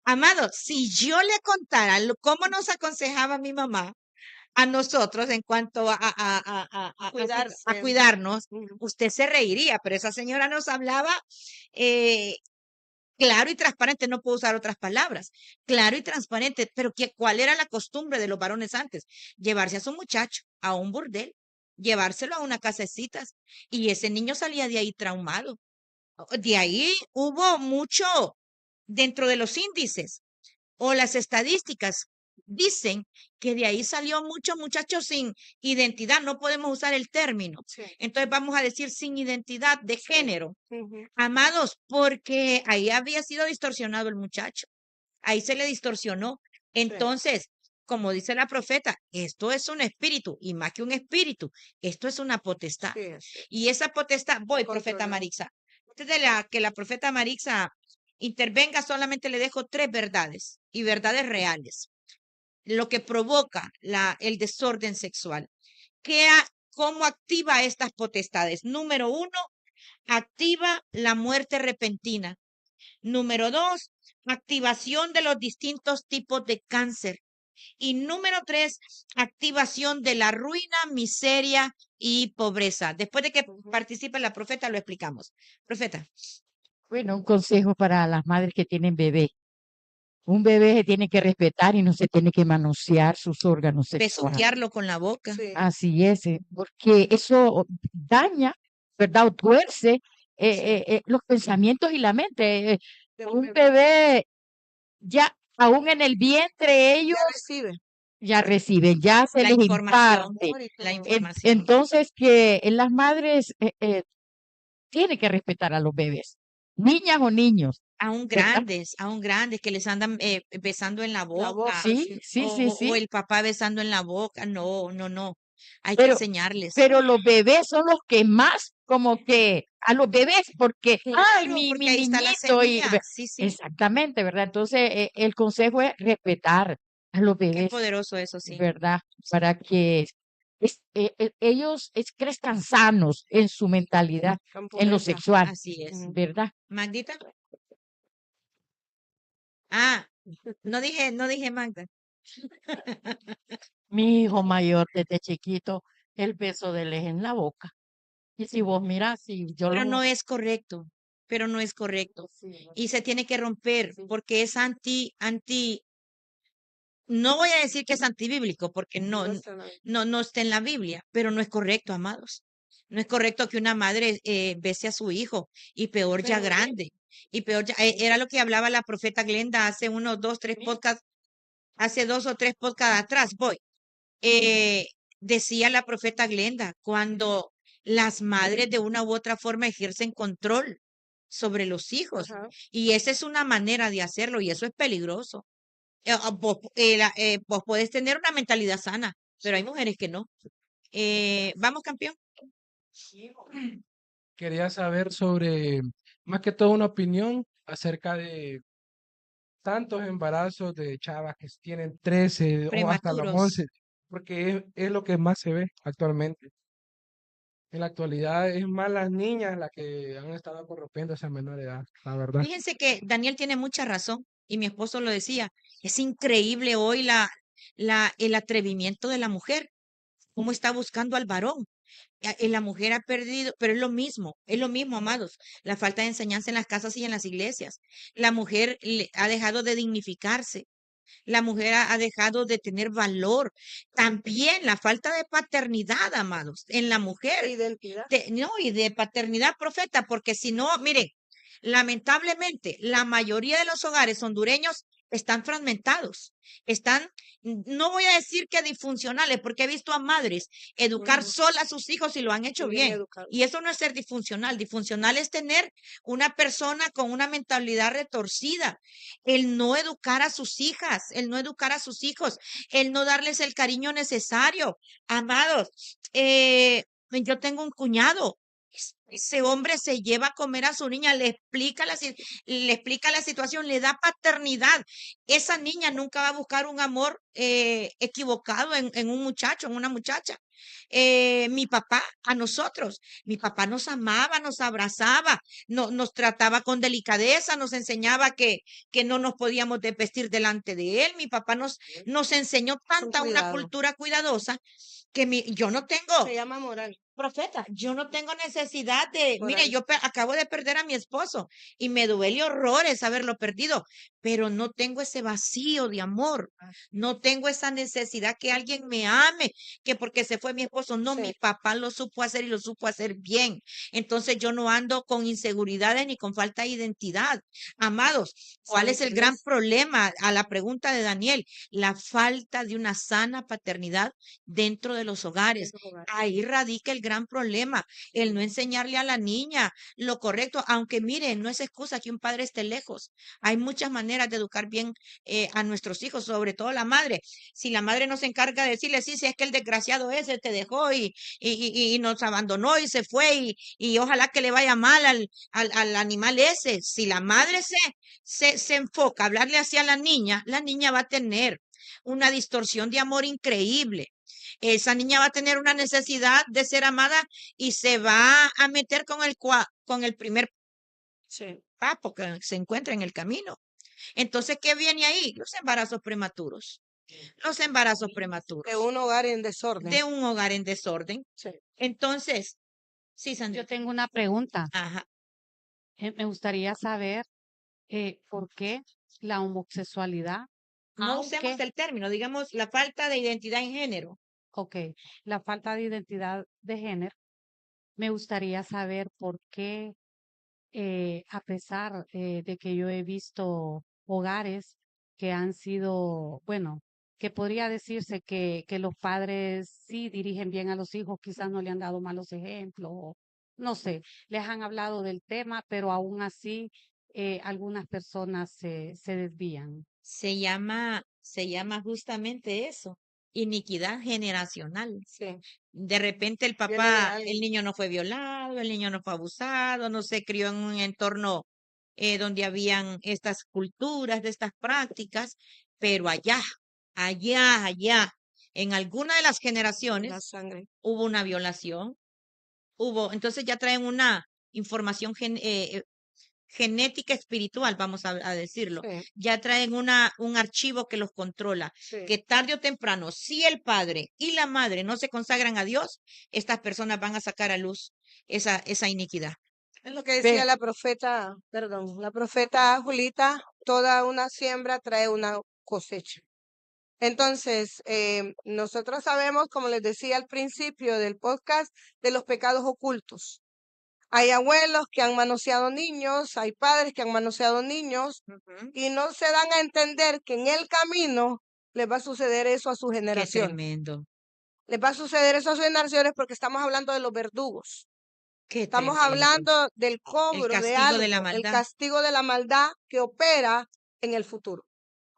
Amados, si yo le contara cómo nos aconsejaba mi mamá a nosotros en cuanto a Cuidarse. cuidarnos, Ujú. usted se reiría, pero esa señora nos hablaba eh, Claro y transparente, no puedo usar otras palabras. Claro y transparente, pero ¿cuál era la costumbre de los varones antes? Llevarse a su muchacho a un burdel, llevárselo a una casa de citas, y ese niño salía de ahí traumado. De ahí hubo mucho dentro de los índices o las estadísticas. Dicen que de ahí salió muchos muchachos sin identidad, no podemos usar el término. Sí, Entonces vamos a decir sin identidad de sí. género. Ujú. Amados, porque ahí había sido distorsionado el muchacho, ahí se le distorsionó. Sí, Entonces, como dice la profeta, esto es un espíritu, y más que un espíritu, esto es una potestad. sí, así es. Y esa potestad, voy, profeta Controlado. Marixa. Antes de que la profeta Marixa intervenga, solamente le dejo 3 verdades y verdades reales. Lo que provoca el desorden sexual. ¿Cómo activa estas potestades? Número 1, activa la muerte repentina. Número 2, activación de los distintos tipos de cáncer. Y número 3, activación de la ruina, miseria y pobreza. Después de que Ujú. participe la profeta, lo explicamos. Profeta, Bueno, un consejo para las madres que tienen bebé. Un bebé se tiene que respetar y no se tiene que manosear sus órganos sexuales. besuquearlo con la boca. Sí, Así es, porque eso daña, ¿verdad? O tuerce sí, los pensamientos y la mente. de un Un bebé. bebé ya, aún en el vientre, ellos Ya recibe ya reciben, ya se La les información, imparte. amor y la todo. información. Entonces, que las madres tienen que respetar a los bebés, niñas o niños, ¿verdad? Aún grandes que les andan besando en la La boca boca, Sí, sí. sí, sí, o sí. el papá besando en la boca. No, no, no. Hay que Pero, enseñarles. pero los bebés son los que más, como que a los bebés, porque, ay, Claro, mi porque ahí está la niñito, semilla. Sí, sí. exactamente, ¿verdad? Entonces, el consejo es respetar a los Qué bebés, poderoso eso, sí. ¿verdad? Para que ellos crezcan sanos en su mentalidad, Con en lo pureza. sexual, Así es. Ujú. ¿verdad? Magdita. No dije Magda. Mi hijo mayor desde chiquito, el beso de él es en la boca. Y si vos mirás, si yo Pero lo... no es correcto. Pero no es correcto. Sí, no Y sé, se tiene que romper sí, porque es no voy a decir que es antibíblico porque No está en la Biblia. no está en la Biblia, pero no es correcto, amados. No es correcto que una madre bese a su hijo y peor ya Pero grande. Y peor ya, era lo que hablaba la profeta Glenda hace unos 2, 3 podcasts, hace 2 o 3 podcasts atrás, voy. Eh, Decía la profeta Glenda, cuando las madres de una u otra forma ejercen control sobre los hijos. ajá. Y esa es una manera de hacerlo y eso es peligroso. Vos podés tener una mentalidad sana, pero hay mujeres que no. Vamos, campeón. Quería saber sobre, más que todo, una opinión acerca de tantos embarazos de chavas que tienen 13 o hasta los Prematuros. 11, porque es lo que más se ve actualmente. En la actualidad es más las niñas las que han estado corrompiéndose a menor edad, la verdad. Fíjense que Daniel tiene mucha razón y mi esposo lo decía. Es increíble hoy el atrevimiento de la mujer, cómo está buscando al varón. La mujer ha perdido, pero es lo mismo, amados. La falta de enseñanza en las casas y en las iglesias. La mujer ha dejado de dignificarse. La mujer ha dejado de tener valor. También la falta de paternidad, amados, en la E mujer. identidad. No, y de paternidad, profeta, porque si no, mire, lamentablemente, la mayoría de los hogares hondureños están fragmentados, están, no voy a decir que disfuncionales, porque he visto a madres educar Ujú. sola a sus hijos y lo han Y hecho bien bien. educado. Y eso no es ser disfuncional. Disfuncional es tener una persona con una mentalidad retorcida, el no educar a sus hijas, el no educar a sus hijos, el no darles el cariño necesario. Amados, yo tengo un cuñado. Ese hombre se lleva a comer a su niña, le explica la situación, le da paternidad. Esa niña nunca va a buscar un amor equivocado en un muchacho, en una muchacha. Mi papá, a nosotros, mi papá nos amaba, nos abrazaba, nos trataba con delicadeza, nos enseñaba que no nos podíamos desvestir delante de él. Mi papá nos enseñó Con tanta una cuidado. cultura cuidadosa que yo no Se tengo llama moral. profeta, yo no tengo necesidad de, Por mire, ahí. yo acabo de perder a mi esposo y me duele horrores haberlo perdido, pero no tengo ese vacío de amor, no tengo esa necesidad que alguien me ame, que porque se fue mi esposo, no, mi Sí, papá lo supo hacer y lo supo hacer bien. Entonces yo no ando con inseguridades ni con falta de identidad. Amados, ¿cuál ¿sabe es el qué gran es? problema? A la pregunta de Daniel, la falta de una sana paternidad dentro de los hogares. Ese hogar. Ahí radica el gran problema, el no enseñarle a la niña lo correcto, aunque miren, no es excusa que un padre esté lejos. Hay muchas maneras de educar bien a nuestros hijos, sobre todo la madre. Si la madre no se encarga de decirle, sí, si es que el desgraciado ese te dejó y nos abandonó y se fue y ojalá que le vaya mal al animal ese. Si la madre se enfoca a hablarle así a la niña va a tener una distorsión de amor increíble. Esa niña va a tener una necesidad de ser amada y se va a meter con el primer Sí. papo que se encuentra en el camino. Entonces, ¿qué viene ahí? Los embarazos prematuros. Los embarazos De prematuros un hogar en desorden. de un hogar en desorden. Sí. Entonces, sí, Yo Sandra. tengo una pregunta. Ajá. Me gustaría saber por qué la homosexualidad, No usemos aunque, el término, digamos la falta de identidad en género. ok, la falta de identidad de género, me gustaría saber por qué, a pesar de que yo he visto hogares que han sido, bueno, que podría decirse que los padres sí dirigen bien a los hijos, quizás no le han dado malos ejemplos, o no sé, les han hablado del tema, pero aún así algunas personas se desvían. Se llama justamente eso, iniquidad generacional. Sí. De repente el Viene de papá, el alguien. niño no fue violado, el niño no fue abusado, no se crió en un entorno donde habían estas culturas, de estas prácticas, pero allá, en alguna de las La generaciones sangre. hubo una violación, entonces ya traen una información genética espiritual, vamos a decirlo. Sí. Ya traen un archivo que los controla, Sí. que tarde o temprano, si el padre y la madre no se consagran a Dios, estas personas van a sacar a luz esa iniquidad. Es lo que decía Ve, la profeta, perdón, la profeta Julita, toda una siembra trae una cosecha. Entonces, nosotros sabemos, como les decía al principio del podcast, de los pecados ocultos. Hay abuelos que han manoseado niños, hay padres que han manoseado niños Ujú. y no se dan a entender que en el camino les va a suceder eso a sus Qué generaciones. tremendo, Les va a suceder eso a sus generaciones porque estamos hablando de los verdugos. qué Estamos tremendo. hablando del El cobro de castigo de la algo, el maldad. castigo de la maldad que opera en el futuro.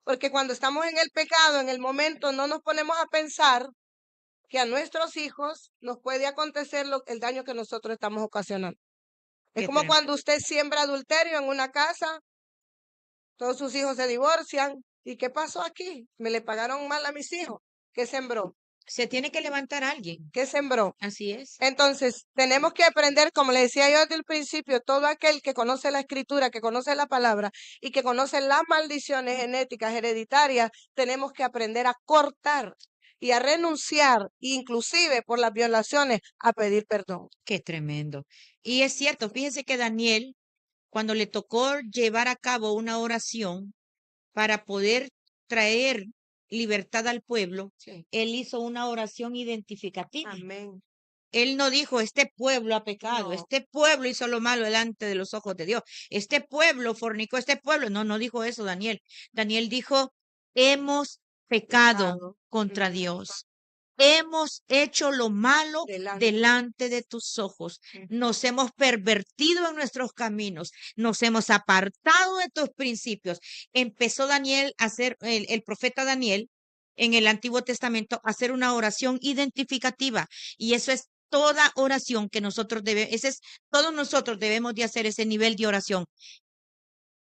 Porque cuando estamos en el pecado, en el momento, no nos ponemos a pensar que a nuestros hijos nos puede acontecer el daño que nosotros estamos ocasionando. Es Qué como tremendo. cuando usted siembra adulterio en una casa, todos sus hijos se divorcian. ¿Y qué pasó aquí? Me le pagaron mal a mis hijos. ¿Qué sembró? Se tiene que levantar alguien. ¿Qué sembró? Así es. Entonces, tenemos que aprender, como le decía yo desde el principio, todo aquel que conoce la escritura, que conoce la palabra y que conoce las maldiciones genéticas, hereditarias, tenemos que aprender a cortar y a renunciar, inclusive por las violaciones, a pedir perdón. Qué tremendo. Y es cierto, fíjese que Daniel, cuando le tocó llevar a cabo una oración para poder traer libertad al pueblo, Sí. él hizo una oración identificativa. Amén. Él no dijo, este pueblo ha pecado, No. este pueblo hizo lo malo delante de los ojos de Dios, este pueblo fornicó, este pueblo. No, no dijo eso Daniel. Daniel dijo, hemos pecado Pecado. contra Ujú. Dios. Hemos hecho lo malo Delante. delante de tus ojos. Ujú. Nos hemos pervertido en nuestros caminos. Nos hemos apartado de tus principios. Empezó Daniel a hacer, el profeta Daniel, en el Antiguo Testamento, a hacer una oración identificativa. Y eso es toda oración que nosotros debemos, todos nosotros debemos de hacer ese nivel de oración,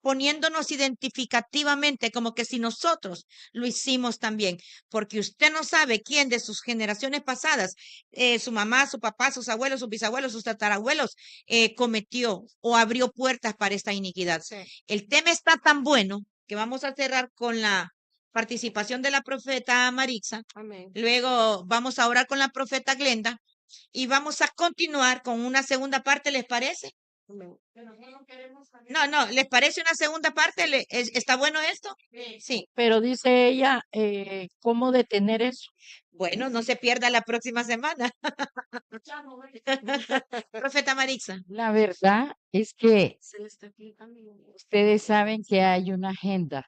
poniéndonos identificativamente como que si nosotros lo hicimos también, porque usted no sabe quién de sus generaciones pasadas, su mamá, su papá, sus abuelos, sus bisabuelos, sus tatarabuelos, cometió o abrió puertas para esta iniquidad. Sí. El tema está tan bueno que vamos a cerrar con la participación de la profeta Marixa. Amén. Luego vamos a orar con la profeta Glenda y vamos a continuar con una segunda parte, ¿les parece? No, ¿les parece una segunda parte? ¿Está bueno esto? Sí. Pero dice ella, ¿cómo detener eso? Bueno, no se pierda la próxima semana. Profeta Marixa. La verdad es que ustedes saben que hay una agenda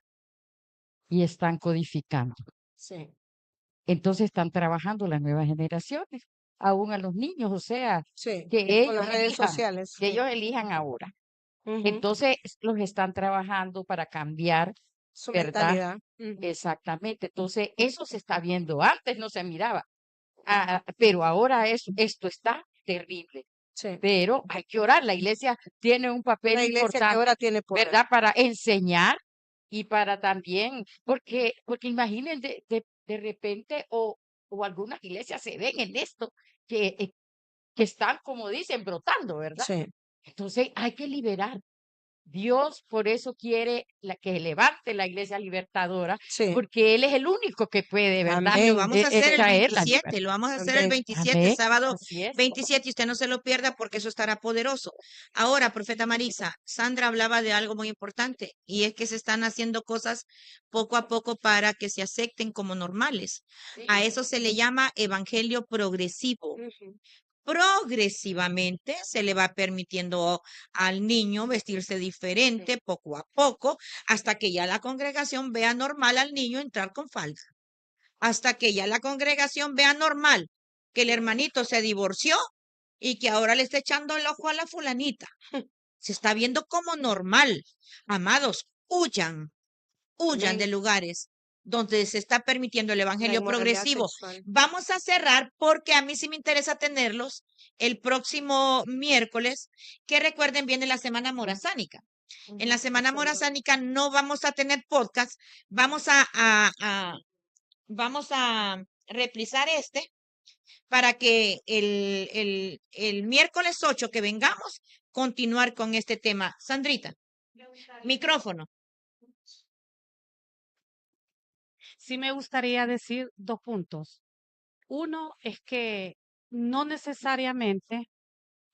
y están codificando. Sí, Entonces están trabajando las nuevas generaciones, aún a los niños, o sea, sí, que con las ellos redes elijan, sociales. que ellos elijan ahora. Ujú. Entonces los están trabajando para cambiar, Su ¿verdad? mentalidad. Ujú. Exactamente. Entonces eso se está viendo. Antes no se miraba, pero ahora esto está terrible. Sí. Pero hay que orar. La iglesia tiene un papel Una iglesia que importante, ahora tiene poder. ¿verdad? Para enseñar y para también, porque imaginen de repente o algunas iglesias se ven en esto que están, como dicen, brotando, ¿verdad? Sí, Entonces hay que liberar. Dios por eso quiere que levante la iglesia libertadora, sí. porque Él es el único que puede, ¿verdad? Y lo Amén. vamos a hacer el Traer la 27, libertad. lo vamos a hacer el Amén. 27, Amén. sábado Así es. 27, y usted no se lo pierda porque eso estará poderoso. Ahora, profeta Marisa, Sandra hablaba de algo muy importante y es que se están haciendo cosas poco a poco para que se acepten como normales. A eso se le llama evangelio progresivo. Ujú. Progresivamente se le va permitiendo al niño vestirse diferente poco a poco hasta que ya la congregación vea normal al niño entrar con falda. Hasta que ya la congregación vea normal que el hermanito se divorció y que ahora le está echando el ojo a la fulanita. Se está viendo como normal. Amados, huyan de Amén. lugares donde se está permitiendo el La evangelio inmoralidad progresivo. sexual. Vamos a cerrar porque a mí sí me interesa tenerlos el próximo miércoles, que recuerden viene la semana morazánica. En la semana morazánica no vamos a tener podcast, vamos vamos a reprisar para que el miércoles 8 que vengamos, continuar con este tema. Sandrita, micrófono. Sí me gustaría decir 2 puntos. Uno es que no necesariamente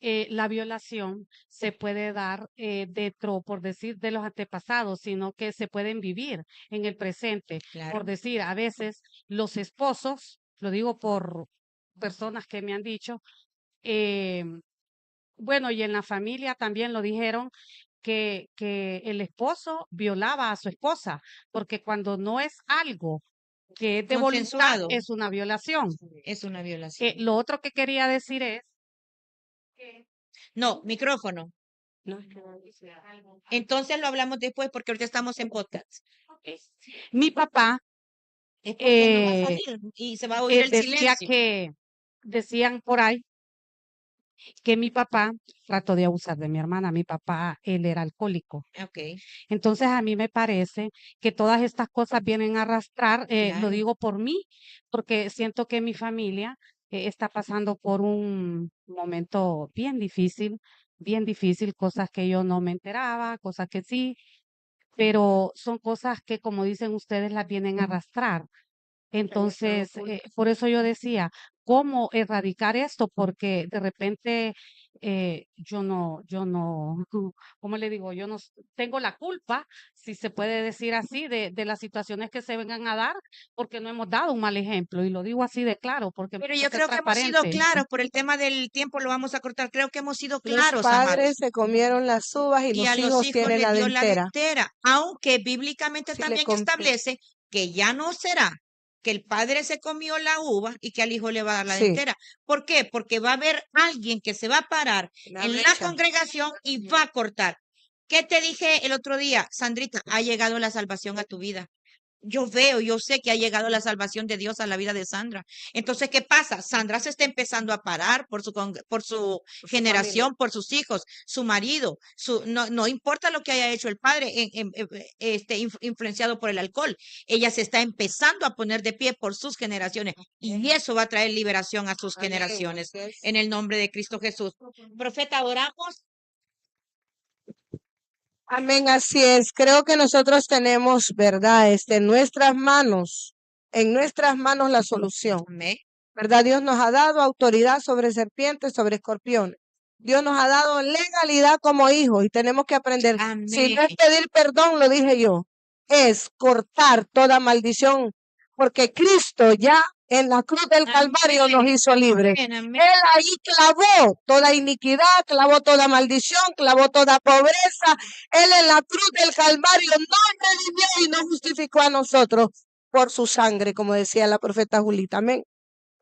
la violación se puede dar dentro, por decir, de los antepasados, sino que se pueden vivir en el presente. Claro. Por decir, a veces los esposos, lo digo por personas que me han dicho, eh, bueno, y en la familia también lo dijeron, que el esposo violaba a su esposa, porque cuando no es algo que es de voluntad, Consensuado. es una violación. Es una violación. Lo otro que quería decir es que No, micrófono. No. Entonces lo hablamos después porque ahorita estamos en podcast. mi papá Es porque no va a eh, salir y se va a oír el decía silencio. que, decían por ahí, que mi papá trató de abusar de mi hermana. Mi papá, él era alcohólico. Ok, Entonces a mí me parece que todas estas cosas vienen a arrastrar, lo claro. digo por mí, porque siento que mi familia está pasando por un momento bien difícil, cosas que yo no me enteraba, cosas que sí, pero son cosas que, como dicen ustedes, las vienen a arrastrar. Entonces, por eso yo decía, ¿cómo erradicar esto? Porque de repente ¿cómo le digo? Yo no tengo la culpa, si se puede decir así, de las situaciones que se vengan a dar, porque no hemos dado un mal ejemplo. Y lo digo así de claro, porque Pero hay yo ser creo que hemos sido transparente. claros, por el tema del tiempo lo vamos a cortar. Creo que hemos sido Los claros, padres amados. se comieron las uvas y Y a los los hijos hijos tienen les la dio la dentera. dentera, aunque bíblicamente Si le también compro- establece que ya no será que el padre se comió la uva y que al hijo le va a dar la Sí, dentera. ¿Por qué? Porque va a haber alguien que se va a parar la en la brecha. congregación y va a cortar. ¿Qué te dije el otro día? Sandrita, ha llegado la salvación a tu vida. Yo sé que ha llegado la salvación de Dios a la vida de Sandra. Entonces, ¿qué pasa? Sandra se está empezando a parar por por su Por su generación, familia. por sus hijos, su marido, no importa lo que haya hecho el padre, influenciado por el alcohol. Ella se está empezando a poner de pie por sus generaciones y eso va a traer liberación a sus Amén, generaciones así es. en el nombre de Cristo Jesús. Profeta, oramos. Amén, así es. Creo que nosotros tenemos, ¿verdad? En nuestras manos la solución. Amén. ¿verdad? Dios nos ha dado autoridad sobre serpientes, sobre escorpiones. Dios nos ha dado legalidad como hijos y tenemos que aprender. Si no es Amén. pedir perdón, lo dije yo, es cortar toda maldición, porque Cristo ya en la cruz del Calvario nos Amén. hizo libres. Amén. Amén. Él ahí clavó toda iniquidad, clavó toda maldición, clavó toda pobreza. Él en la cruz del Calvario nos redimió y nos justificó a nosotros por su sangre, como decía la profeta Julita. Amén.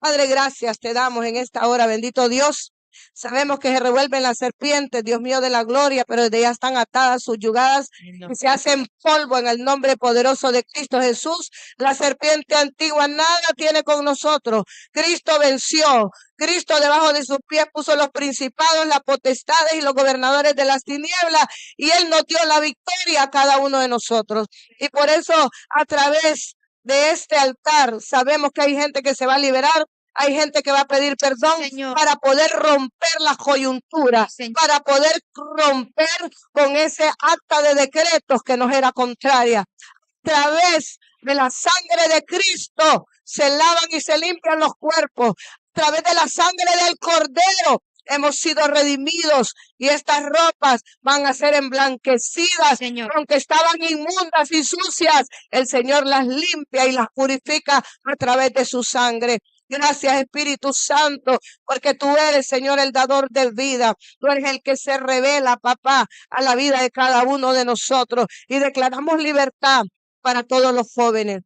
Padre, gracias te damos en esta hora, bendito Dios. Sabemos que se revuelven las serpientes, Dios mío de la gloria, pero desde ya están atadas sus yugadas y se hacen polvo en el nombre poderoso de Cristo Jesús. La serpiente antigua nada tiene con nosotros. Cristo venció. Cristo debajo de sus pies puso los principados, las potestades y los gobernadores de las tinieblas, y Él nos dio la victoria a cada uno de nosotros. Y por eso, a través de este altar, sabemos que hay gente que se va a liberar. Hay gente que va a pedir perdón Señor. para poder romper la coyuntura, Señor. para poder romper con ese acta de decretos que nos era contraria. A través de la sangre de Cristo se lavan y se limpian los cuerpos. A través de la sangre del Cordero hemos sido redimidos y estas ropas van a ser emblanquecidas. Señor. Aunque estaban inmundas y sucias, el Señor las limpia y las purifica a través de su sangre. Gracias, Espíritu Santo, porque tú eres, Señor, el dador de vida. Tú eres el que se revela, papá, a la vida de cada uno de nosotros. Y declaramos libertad para todos los jóvenes.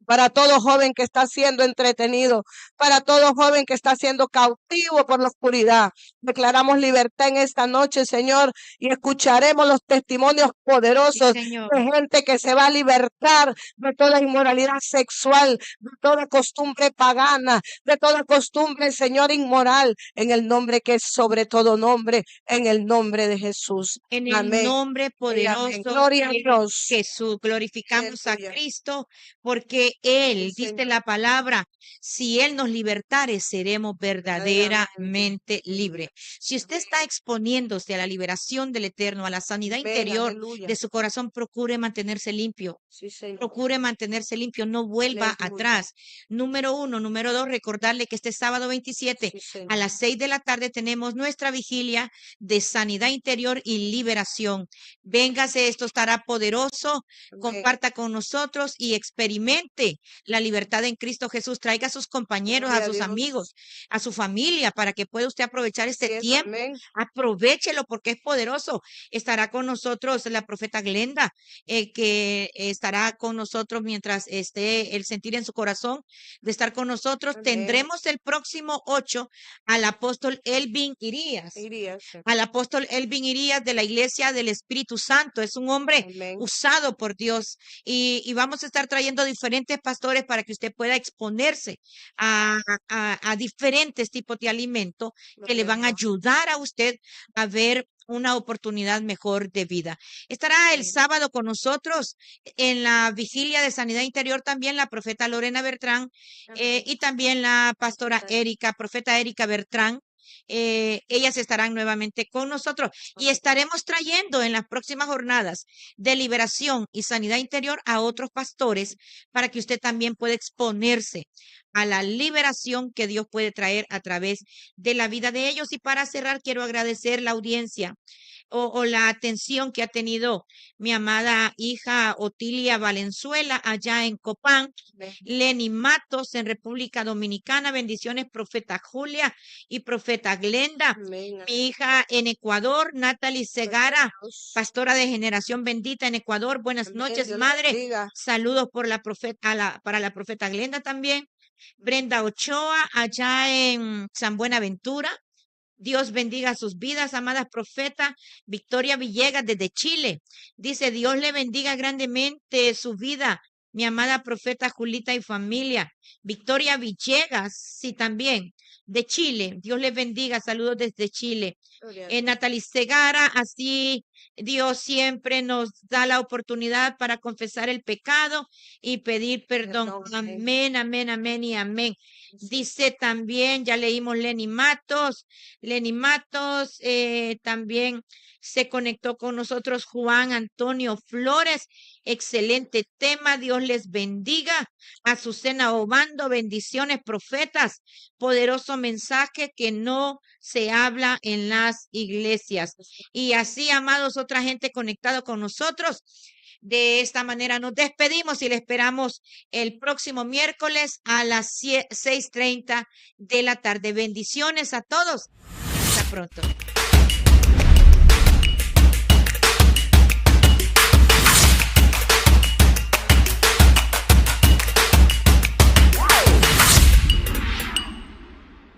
Para todo joven que está siendo entretenido, para todo joven que está siendo cautivo por la oscuridad. Declaramos libertad en esta noche, Señor, y escucharemos los testimonios poderosos Señor. de gente que se va a libertar de toda inmoralidad sexual, de toda costumbre pagana, de toda costumbre, Señor, inmoral, en el nombre que es sobre todo nombre, en el nombre de Jesús. En el Amén. nombre Y amén. poderoso Gloria a de Dios. Jesús, glorificamos a Aleluya. Cristo porque Él, Sí, dice Señor. la palabra, si Él nos libertare, seremos verdaderamente libres. Si usted está exponiéndose a la liberación del Eterno, a la sanidad Amén, interior aleluya. de su corazón, procure mantenerse limpio. Sí, Señor. Procure mantenerse limpio, no vuelva Aleluya. atrás. Número 1, número 2, recordarle que este sábado 27 Sí, Señor. a las 6 de la tarde tenemos nuestra vigilia de sanidad interior y liberación. Véngase, esto estará poderoso. Amén. Comparta con nosotros y experimente la libertad en Cristo Jesús. Traiga a sus compañeros, Gloria a a sus Dios. amigos, a su familia para que pueda usted aprovechar Así este es, tiempo. amén. Aprovechelo porque es poderoso. Estará con nosotros la profeta Glenda, que estará con nosotros mientras esté el sentir en su corazón de estar con nosotros. Amén. Tendremos el próximo 8 al apóstol Elvin Irías. Irías. Al apóstol Elvin Irías de la Iglesia del Espíritu Santo. Es un hombre Amén. usado por Dios y vamos a estar trayendo diferentes pastores para que usted pueda exponerse a diferentes tipos de alimentos que le Gloria a van a Dios. ayudar a usted a ver una oportunidad mejor de vida. Estará el Sí. sábado con nosotros en la vigilia de sanidad interior también la profeta Lorena Bertrán Amén. y también la pastora Amén. Erika, profeta Erika Bertrán. Ellas estarán nuevamente con nosotros y Amén. estaremos trayendo en las próximas jornadas de liberación y sanidad interior a otros pastores para que usted también pueda exponerse a la liberación que Dios puede traer a través de la vida de ellos. Y para cerrar, quiero agradecer la audiencia o la atención que ha tenido mi amada hija Otilia Valenzuela allá en Copán, Amén. Lenny Matos en República Dominicana, bendiciones profeta Julia y profeta Glenda, Amén. mi hija en Ecuador, Natalie Gloria a Segara, Dios. pastora de Generación Bendita en Ecuador, buenas Amén. noches, Dios la madre, bendiga. saludos por la profeta, para la profeta Glenda también, Brenda Ochoa allá en San Buenaventura. Dios bendiga sus vidas, amadas profetas. Victoria Villegas desde Chile. Dice, Dios le bendiga grandemente su vida, mi amada profeta Julita y familia. Victoria Villegas, sí, también, de Chile. Dios les bendiga, saludos desde Chile. Gloria a Dios. Natalie Segara, así Dios siempre nos da la oportunidad para confesar el pecado y pedir perdón. Perdón, sí. Amén, amén, amén y amén. Dice también, ya leímos Lenny Matos. Lenny Matos también se conectó con nosotros Juan Antonio Flores. Excelente tema. Dios les bendiga. Azucena Obando, bendiciones, profetas. Poderoso mensaje que no se habla en las iglesias. Y así, amados, otra gente conectado con nosotros. De esta manera nos despedimos y le esperamos el próximo miércoles a las 6:30 de la tarde. Bendiciones a todos. Hasta pronto.